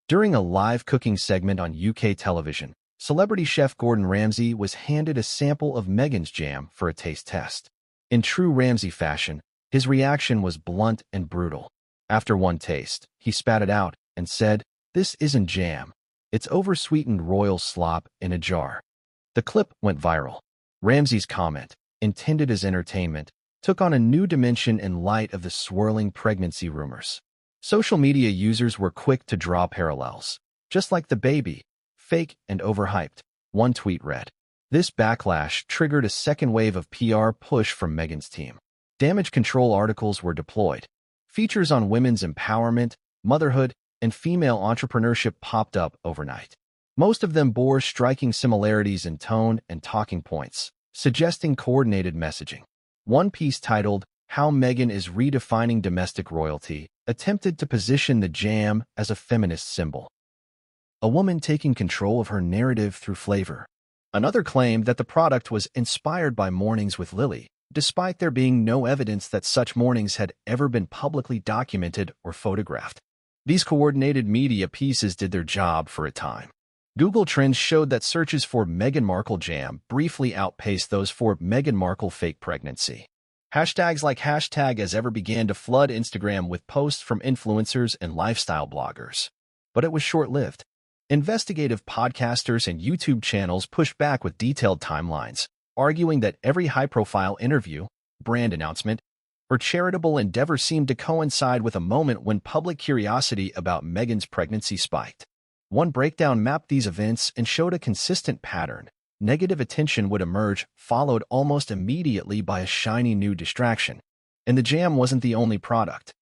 During a live cooking segment on UK television, celebrity chef Gordon Ramsay was handed a sample of Megan's jam for a taste test. In true Ramsay fashion, his reaction was blunt and brutal. After one taste, he spat it out and said, "This isn't jam. It's oversweetened royal slop in a jar." The clip went viral. Ramsay's comment, intended as entertainment, took on a new dimension in light of the swirling pregnancy rumors. Social media users were quick to draw parallels. Just like the baby, fake and overhyped, one tweet read. This backlash triggered a second wave of PR push from Megan's team. Damage control articles were deployed. Features on women's empowerment, motherhood, and female entrepreneurship popped up overnight. Most of them bore striking similarities in tone and talking points, suggesting coordinated messaging. One piece titled, "How Meghan is Redefining Domestic Royalty," attempted to position the jam as a feminist symbol. A woman taking control of her narrative through flavor. Another claimed that the product was inspired by mornings with Lily, despite there being no evidence that such mornings had ever been publicly documented or photographed. These coordinated media pieces did their job for a time. Google Trends showed that searches for Meghan Markle jam briefly outpaced those for Meghan Markle fake pregnancy. Hashtags like #AsEver began to flood Instagram with posts from influencers and lifestyle bloggers. But it was short-lived. Investigative podcasters and YouTube channels pushed back with detailed timelines, arguing that every high-profile interview, brand announcement, or charitable endeavor seemed to coincide with a moment when public curiosity about Meghan's pregnancy spiked. One breakdown mapped these events and showed a consistent pattern. Negative attention would emerge, followed almost immediately by a shiny new distraction. And the jam wasn't the only product.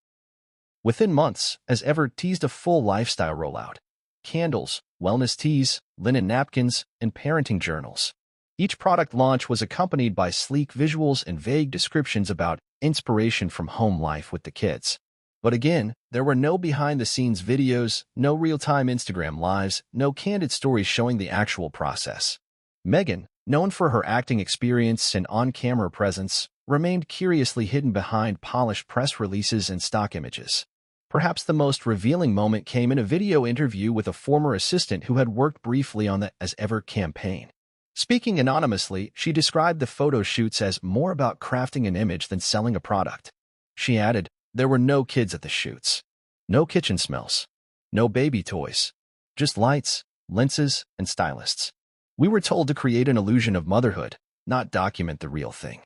Within months, As Ever teased a full lifestyle rollout. Candles, wellness teas, linen napkins, and parenting journals. Each product launch was accompanied by sleek visuals and vague descriptions about inspiration from home life with the kids. But again, there were no behind-the-scenes videos, no real-time Instagram lives, no candid stories showing the actual process. Meghan, known for her acting experience and on-camera presence, remained curiously hidden behind polished press releases and stock images. Perhaps the most revealing moment came in a video interview with a former assistant who had worked briefly on the As Ever campaign. Speaking anonymously, she described the photo shoots as more about crafting an image than selling a product. She added, "There were no kids at the shoots. No kitchen smells. No baby toys. Just lights, lenses, and stylists. We were told to create an illusion of motherhood, not document the real thing."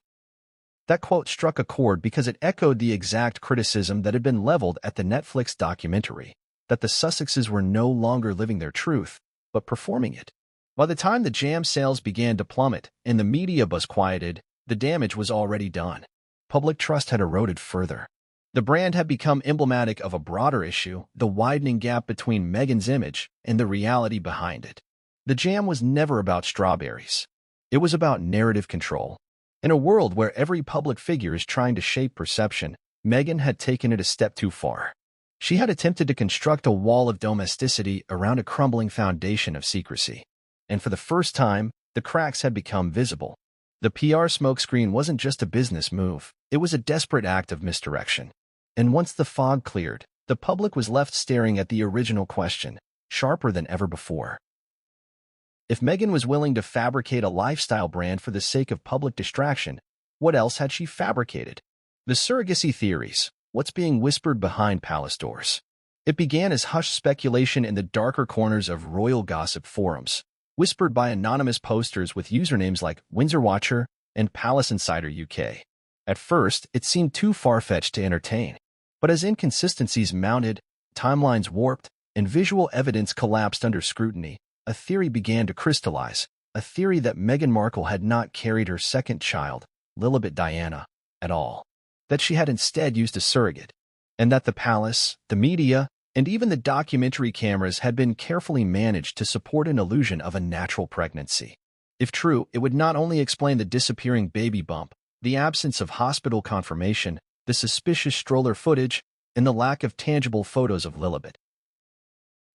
That quote struck a chord because it echoed the exact criticism that had been leveled at the Netflix documentary, that the Sussexes were no longer living their truth, but performing it. By the time the jam sales began to plummet and the media buzz quieted, the damage was already done. Public trust had eroded further. The brand had become emblematic of a broader issue, the widening gap between Meghan's image and the reality behind it. The jam was never about strawberries. It was about narrative control. In a world where every public figure is trying to shape perception, Meghan had taken it a step too far. She had attempted to construct a wall of domesticity around a crumbling foundation of secrecy. And for the first time, the cracks had become visible. The PR smokescreen wasn't just a business move, it was a desperate act of misdirection. And once the fog cleared, the public was left staring at the original question, sharper than ever before. If Meghan was willing to fabricate a lifestyle brand for the sake of public distraction, what else had she fabricated? The surrogacy theories, what's being whispered behind palace doors. It began as hushed speculation in the darker corners of royal gossip forums, whispered by anonymous posters with usernames like Windsor Watcher and Palace Insider UK. At first, it seemed too far-fetched to entertain. But as inconsistencies mounted, timelines warped, and visual evidence collapsed under scrutiny, a theory began to crystallize, a theory that Meghan Markle had not carried her second child, Lilibet Diana, at all, that she had instead used a surrogate, and that the palace, the media, and even the documentary cameras had been carefully managed to support an illusion of a natural pregnancy. If true, it would not only explain the disappearing baby bump, the absence of hospital confirmation, the suspicious stroller footage, and the lack of tangible photos of Lilibet.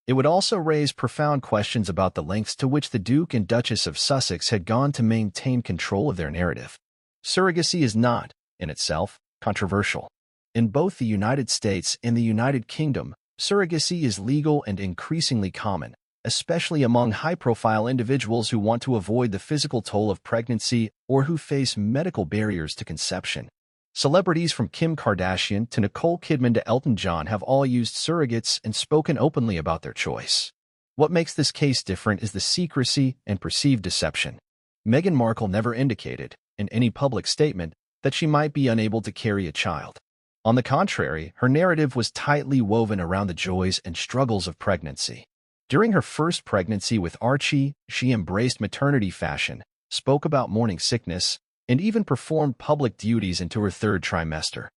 It would also raise profound questions about the lengths to which the Duke and Duchess of Sussex had gone to maintain control of their narrative. Surrogacy is not, in itself, controversial. In both the United States and the United Kingdom, surrogacy is legal and increasingly common, especially among high-profile individuals who want to avoid the physical toll of pregnancy or who face medical barriers to conception. Celebrities from Kim Kardashian to Nicole Kidman to Elton John have all used surrogates and spoken openly about their choice. What makes this case different is the secrecy and perceived deception. Meghan Markle never indicated, in any public statement, that she might be unable to carry a child. On the contrary, her narrative was tightly woven around the joys and struggles of pregnancy. During her first pregnancy with Archie, she embraced maternity fashion, spoke about morning sickness, and even performed public duties into her third trimester.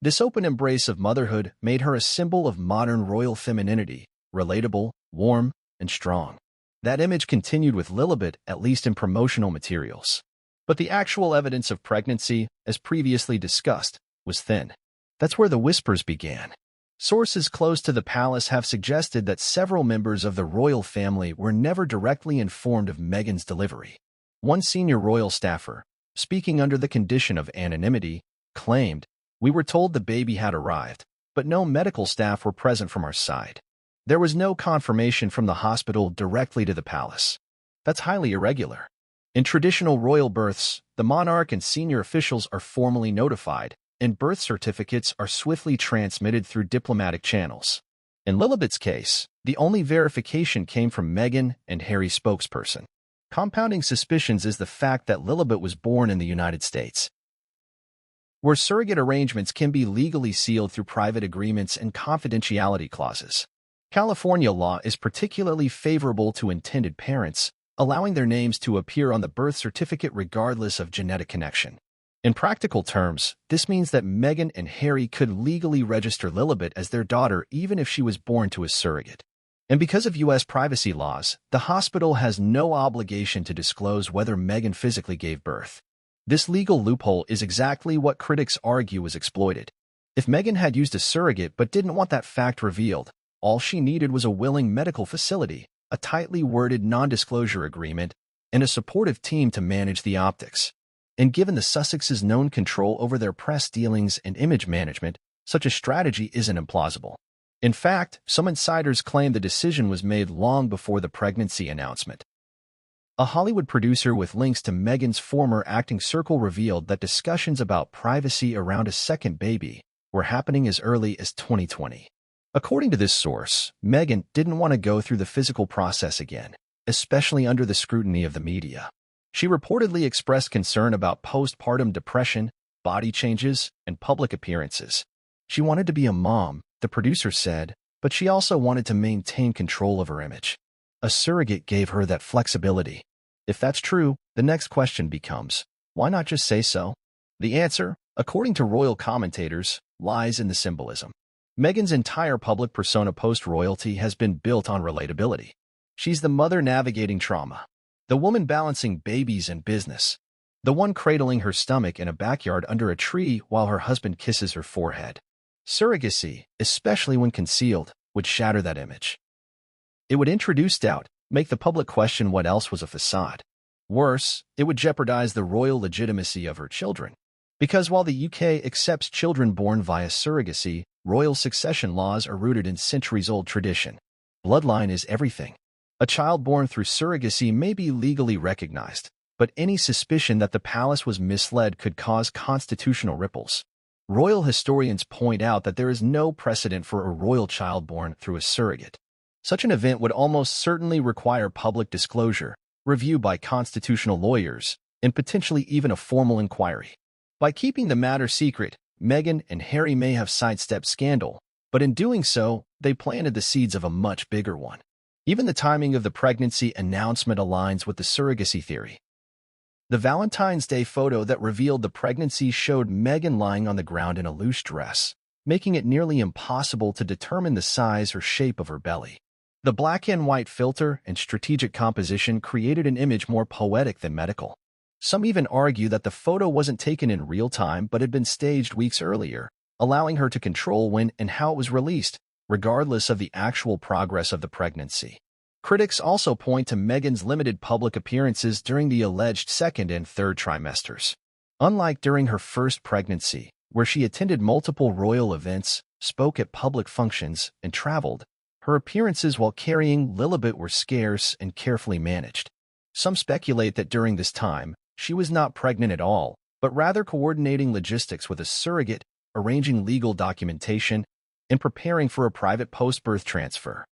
This open embrace of motherhood made her a symbol of modern royal femininity, relatable, warm, and strong. That image continued with Lilibet, at least in promotional materials. But the actual evidence of pregnancy, as previously discussed, was thin. That's where the whispers began. Sources close to the palace have suggested that several members of the royal family were never directly informed of Meghan's delivery. One senior royal staffer, speaking under the condition of anonymity, claimed, "We were told the baby had arrived, but no medical staff were present from our side. There was no confirmation from the hospital directly to the palace." That's highly irregular. In traditional royal births, the monarch and senior officials are formally notified, and birth certificates are swiftly transmitted through diplomatic channels. In Lilibet's case, the only verification came from Meghan and Harry's spokesperson. Compounding suspicions is the fact that Lilibet was born in the United States, where surrogate arrangements can be legally sealed through private agreements and confidentiality clauses. California law is particularly favorable to intended parents, allowing their names to appear on the birth certificate regardless of genetic connection. In practical terms, this means that Meghan and Harry could legally register Lilibet as their daughter even if she was born to a surrogate. And because of U.S. privacy laws, the hospital has no obligation to disclose whether Meghan physically gave birth. This legal loophole is exactly what critics argue was exploited. If Meghan had used a surrogate but didn't want that fact revealed, all she needed was a willing medical facility, a tightly worded non-disclosure agreement, and a supportive team to manage the optics. And given the Sussexes' known control over their press dealings and image management, such a strategy isn't implausible. In fact, some insiders claim the decision was made long before the pregnancy announcement. A Hollywood producer with links to Meghan's former acting circle revealed that discussions about privacy around a second baby were happening as early as 2020. According to this source, Meghan didn't want to go through the physical process again, especially under the scrutiny of the media. She reportedly expressed concern about postpartum depression, body changes, and public appearances. She wanted to be a mom, the producer said, but she also wanted to maintain control of her image. A surrogate gave her that flexibility. If that's true, the next question becomes, why not just say so? The answer, according to royal commentators, lies in the symbolism. Meghan's entire public persona post-royalty has been built on relatability. She's the mother navigating trauma, the woman balancing babies and business, the one cradling her stomach in a backyard under a tree while her husband kisses her forehead. Surrogacy, especially when concealed, would shatter that image. It would introduce doubt, make the public question what else was a facade. Worse, it would jeopardize the royal legitimacy of her children. Because while the UK accepts children born via surrogacy, royal succession laws are rooted in centuries-old tradition. Bloodline is everything. A child born through surrogacy may be legally recognized, but any suspicion that the palace was misled could cause constitutional ripples. Royal historians point out that there is no precedent for a royal child born through a surrogate. Such an event would almost certainly require public disclosure, review by constitutional lawyers, and potentially even a formal inquiry. By keeping the matter secret, Meghan and Harry may have sidestepped scandal, but in doing so, they planted the seeds of a much bigger one. Even the timing of the pregnancy announcement aligns with the surrogacy theory. The Valentine's Day photo that revealed the pregnancy showed Meghan lying on the ground in a loose dress, making it nearly impossible to determine the size or shape of her belly. The black and white filter and strategic composition created an image more poetic than medical. Some even argue that the photo wasn't taken in real time but had been staged weeks earlier, allowing her to control when and how it was released, regardless of the actual progress of the pregnancy. Critics also point to Meghan's limited public appearances during the alleged second and third trimesters. Unlike during her first pregnancy, where she attended multiple royal events, spoke at public functions, and traveled, her appearances while carrying Lilibet were scarce and carefully managed. Some speculate that during this time, she was not pregnant at all, but rather coordinating logistics with a surrogate, arranging legal documentation, and preparing for a private post-birth transfer.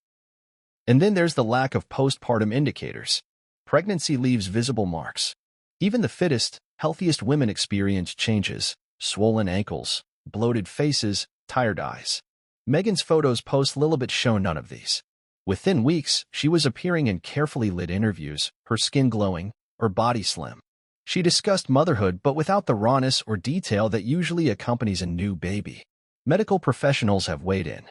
And then there's the lack of postpartum indicators. Pregnancy leaves visible marks. Even the fittest, healthiest women experience changes: swollen ankles, bloated faces, tired eyes. Meghan's photos post-Lilibet show none of these. Within weeks, she was appearing in carefully lit interviews, her skin glowing, her body slim. She discussed motherhood but without the rawness or detail that usually accompanies a new baby. Medical professionals have weighed in.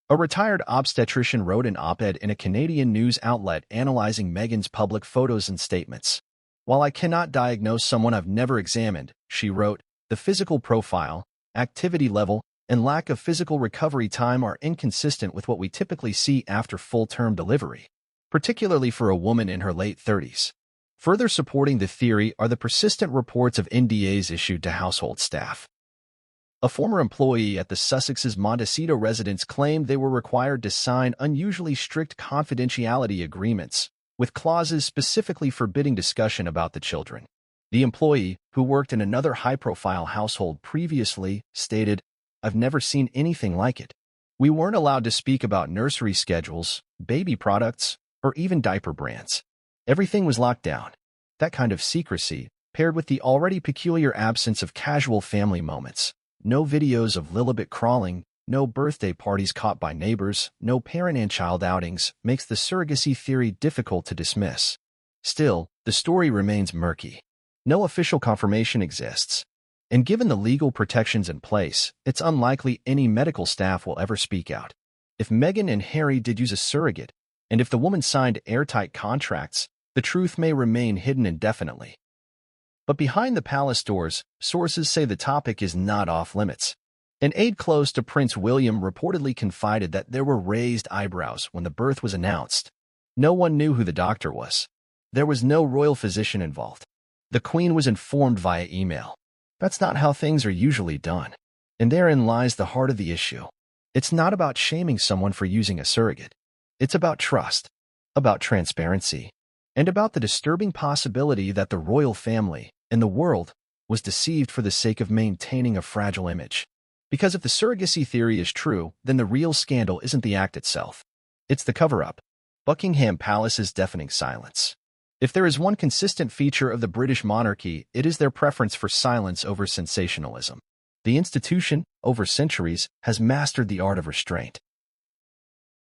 A retired obstetrician wrote an op-ed in a Canadian news outlet analyzing Meghan's public photos and statements. "While I cannot diagnose someone I've never examined," she wrote, "the physical profile, activity level, and lack of physical recovery time are inconsistent with what we typically see after full-term delivery, particularly for a woman in her late 30s. Further supporting the theory are the persistent reports of NDAs issued to household staff. A former employee at the Sussex's Montecito residence claimed they were required to sign unusually strict confidentiality agreements, with clauses specifically forbidding discussion about the children. The employee, who worked in another high-profile household previously, stated, "I've never seen anything like it. We weren't allowed to speak about nursery schedules, baby products, or even diaper brands. Everything was locked down." That kind of secrecy, paired with the already peculiar absence of casual family moments, no videos of Lilibet crawling, no birthday parties caught by neighbors, no parent and child outings, makes the surrogacy theory difficult to dismiss. Still, the story remains murky. No official confirmation exists. And given the legal protections in place, it's unlikely any medical staff will ever speak out. If Meghan and Harry did use a surrogate, and if the woman signed airtight contracts, the truth may remain hidden indefinitely. But behind the palace doors, sources say the topic is not off-limits. An aide close to Prince William reportedly confided that there were raised eyebrows when the birth was announced. No one knew who the doctor was. There was no royal physician involved. The Queen was informed via email. That's not how things are usually done. And therein lies the heart of the issue. It's not about shaming someone for using a surrogate. It's about trust, about transparency, and about the disturbing possibility that the royal family, and the world, was deceived for the sake of maintaining a fragile image. Because if the surrogacy theory is true, then the real scandal isn't the act itself. It's the cover-up. Buckingham Palace's deafening silence. If there is one consistent feature of the British monarchy, it is their preference for silence over sensationalism. The institution, over centuries, has mastered the art of restraint.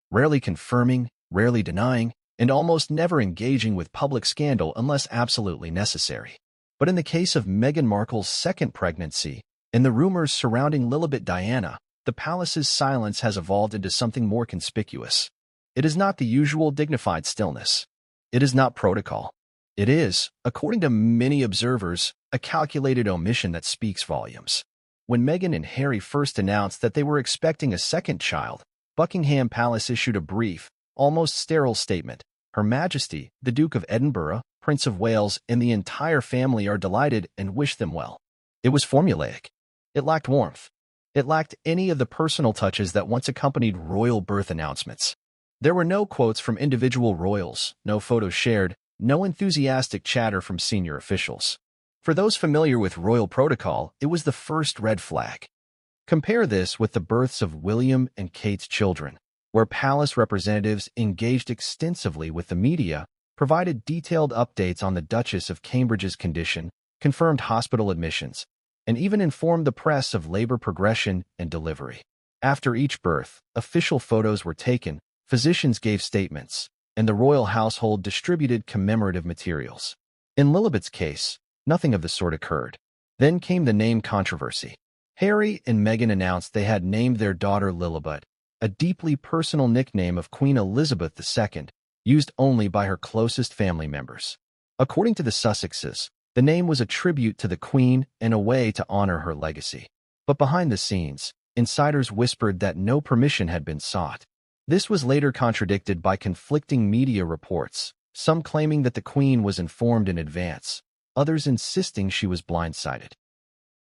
Rarely confirming, rarely denying, and almost never engaging with public scandal unless absolutely necessary. But in the case of Meghan Markle's second pregnancy, and the rumors surrounding Lilibet Diana, the palace's silence has evolved into something more conspicuous. It is not the usual dignified stillness. It is not protocol. It is, according to many observers, a calculated omission that speaks volumes. When Meghan and Harry first announced that they were expecting a second child, Buckingham Palace issued a brief, almost sterile statement. Her Majesty, the Duke of Edinburgh, Prince of Wales, and the entire family are delighted and wish them well. It was formulaic. It lacked warmth. It lacked any of the personal touches that once accompanied royal birth announcements. There were no quotes from individual royals, no photos shared, no enthusiastic chatter from senior officials. For those familiar with royal protocol, it was the first red flag. Compare this with the births of William and Kate's children, where palace representatives engaged extensively with the media, provided detailed updates on the Duchess of Cambridge's condition, confirmed hospital admissions, and even informed the press of labor progression and delivery. After each birth, official photos were taken, physicians gave statements, and the royal household distributed commemorative materials. In Lilibet's case, nothing of the sort occurred. Then came the name controversy. Harry and Meghan announced they had named their daughter Lilibet, a deeply personal nickname of Queen Elizabeth II, used only by her closest family members. According to the Sussexes, the name was a tribute to the Queen and a way to honor her legacy. But behind the scenes, Insiders whispered that no permission had been sought. This was later contradicted by conflicting media reports, some claiming that the Queen was informed in advance, others insisting she was blindsided.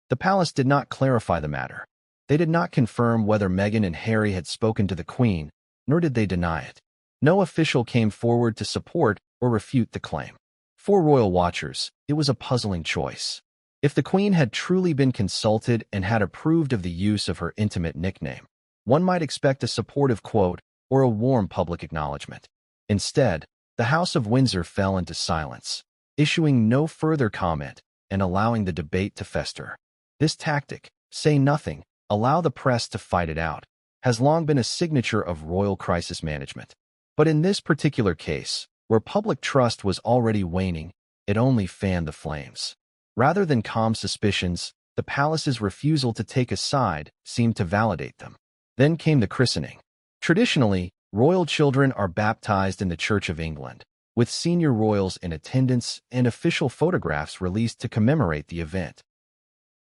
The palace did not clarify the matter. They did not confirm whether Meghan and Harry had spoken to the Queen, nor did they deny it. No official came forward to support or refute the claim. For royal watchers, it was a puzzling choice. If the Queen had truly been consulted and had approved of the use of her intimate nickname, one might expect a supportive quote or a warm public acknowledgement. Instead, the House of Windsor fell into silence, issuing no further comment and allowing the debate to fester. This tactic, say nothing, allow the press to fight it out, has long been a signature of royal crisis management. But in this particular case, where public trust was already waning, it only fanned the flames. Rather than calm suspicions, the palace's refusal to take a side seemed to validate them. Then came the christening. Traditionally, royal children are baptized in the Church of England, with senior royals in attendance and official photographs released to commemorate the event.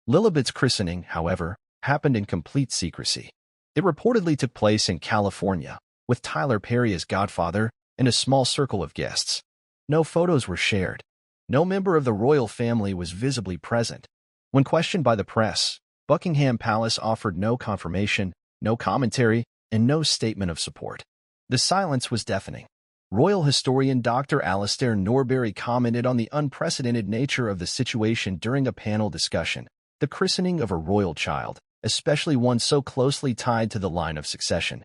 Lilibet's christening, however, happened in complete secrecy. It reportedly took place in California, with Tyler Perry as godfather and a small circle of guests. No photos were shared. No member of the royal family was visibly present. When questioned by the press, Buckingham Palace offered no confirmation, no commentary, and no statement of support. The silence was deafening. Royal historian Dr. Alistair Norbury commented on the unprecedented nature of the situation during a panel discussion. The christening of a royal child, especially one so closely tied to the line of succession,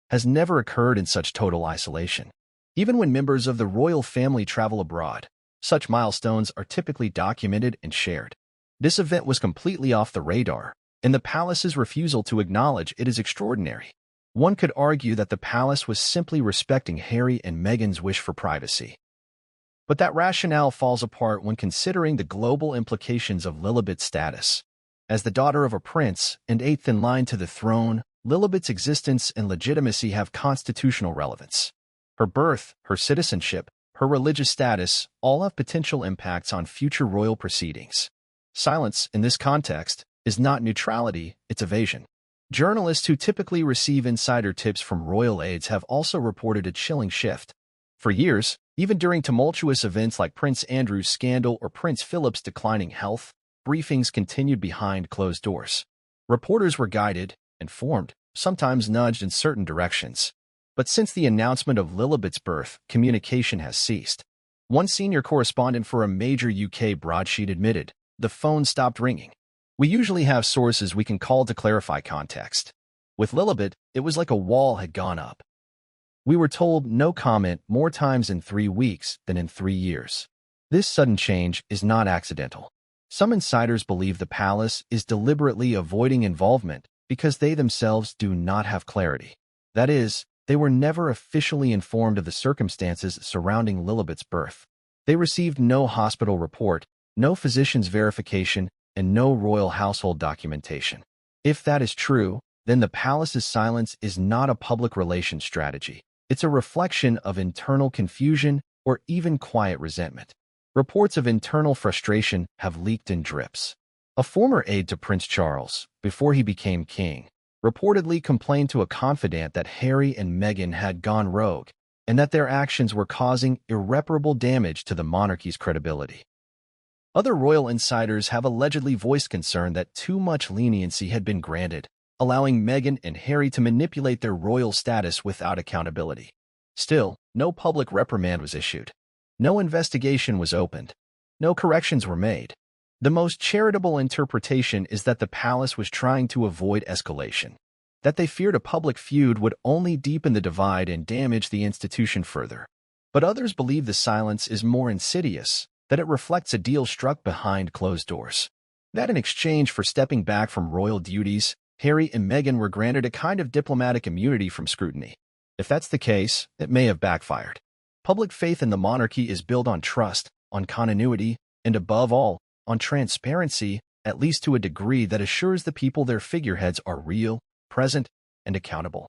has never occurred in such total isolation. Even when members of the royal family travel abroad, such milestones are typically documented and shared. This event was completely off the radar, and the palace's refusal to acknowledge it is extraordinary. One could argue that the palace was simply respecting Harry and Meghan's wish for privacy. But that rationale falls apart when considering the global implications of Lilibet's status. As the daughter of a prince and eighth in line to the throne, Lilibet's existence and legitimacy have constitutional relevance. Her birth, her citizenship, her religious status all have potential impacts on future royal proceedings. Silence, in this context, is not neutrality, it's evasion. Journalists who typically receive insider tips from royal aides have also reported a chilling shift. For years, even during tumultuous events like Prince Andrew's scandal or Prince Philip's declining health, briefings continued behind closed doors. Reporters were guided, informed, sometimes nudged in certain directions. But since the announcement of Lilibet's birth, communication has ceased. One senior correspondent for a major UK broadsheet admitted, "The phone stopped ringing. We usually have sources we can call to clarify context. With Lilibet, it was like a wall had gone up. We were told no comment more times in 3 weeks than in 3 years." This sudden change is not accidental. Some insiders believe the palace is deliberately avoiding involvement because they themselves do not have clarity. That is, they were never officially informed of the circumstances surrounding Lilibet's birth. They received no hospital report, no physician's verification, and no royal household documentation. If that is true, then the palace's silence is not a public relations strategy. It's a reflection of internal confusion or even quiet resentment. Reports of internal frustration have leaked in drips. A former aide to Prince Charles, before he became king, reportedly complained to a confidant that Harry and Meghan had gone rogue and that their actions were causing irreparable damage to the monarchy's credibility. Other royal insiders have allegedly voiced concern that too much leniency had been granted, allowing Meghan and Harry to manipulate their royal status without accountability. Still, no public reprimand was issued. No investigation was opened. No corrections were made. The most charitable interpretation is that the palace was trying to avoid escalation, that they feared a public feud would only deepen the divide and damage the institution further. But others believe the silence is more insidious, that it reflects a deal struck behind closed doors. That in exchange for stepping back from royal duties, Harry and Meghan were granted a kind of diplomatic immunity from scrutiny. If that's the case, it may have backfired. Public faith in the monarchy is built on trust, on continuity, and above all, on transparency, at least to a degree that assures the people their figureheads are real, present, and accountable.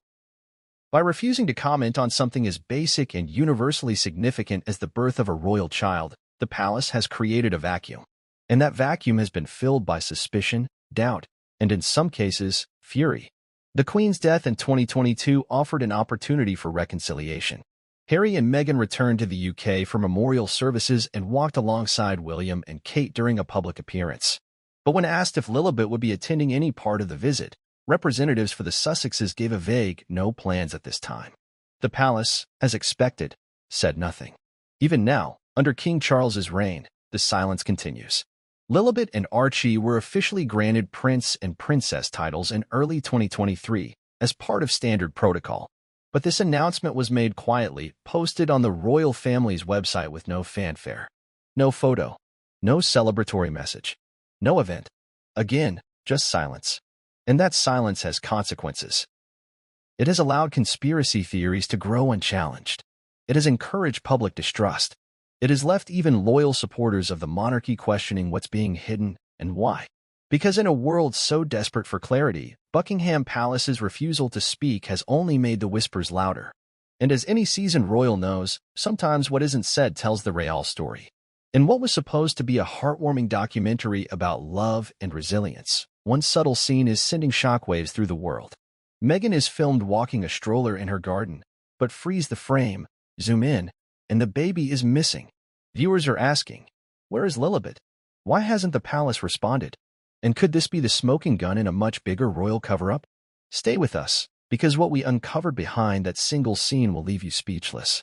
By refusing to comment on something as basic and universally significant as the birth of a royal child, the palace has created a vacuum. And that vacuum has been filled by suspicion, doubt, and in some cases, fury. The Queen's death in 2022 offered an opportunity for reconciliation. Harry and Meghan returned to the UK for memorial services and walked alongside William and Kate during a public appearance. But when asked if Lilibet would be attending any part of the visit, representatives for the Sussexes gave a vague "no plans at this time." The palace, as expected, said nothing. Even now, under King Charles's reign, the silence continues. Lilibet and Archie were officially granted Prince and Princess titles in early 2023 as part of standard protocol. But this announcement was made quietly, posted on the royal family's website with no fanfare. No photo, no celebratory message, no event. Again, just silence. And that silence has consequences. It has allowed conspiracy theories to grow unchallenged. It has encouraged public distrust. It has left even loyal supporters of the monarchy questioning what's being hidden and why. Because in a world so desperate for clarity, Buckingham Palace's refusal to speak has only made the whispers louder. And as any seasoned royal knows, sometimes what isn't said tells the real story. In what was supposed to be a heartwarming documentary about love and resilience, one subtle scene is sending shockwaves through the world. Meghan is filmed walking a stroller in her garden, but freeze the frame, zoom in, and the baby is missing. Viewers are asking, where is Lilibet? Why hasn't the palace responded? And could this be the smoking gun in a much bigger royal cover-up? Stay with us, because what we uncovered behind that single scene will leave you speechless.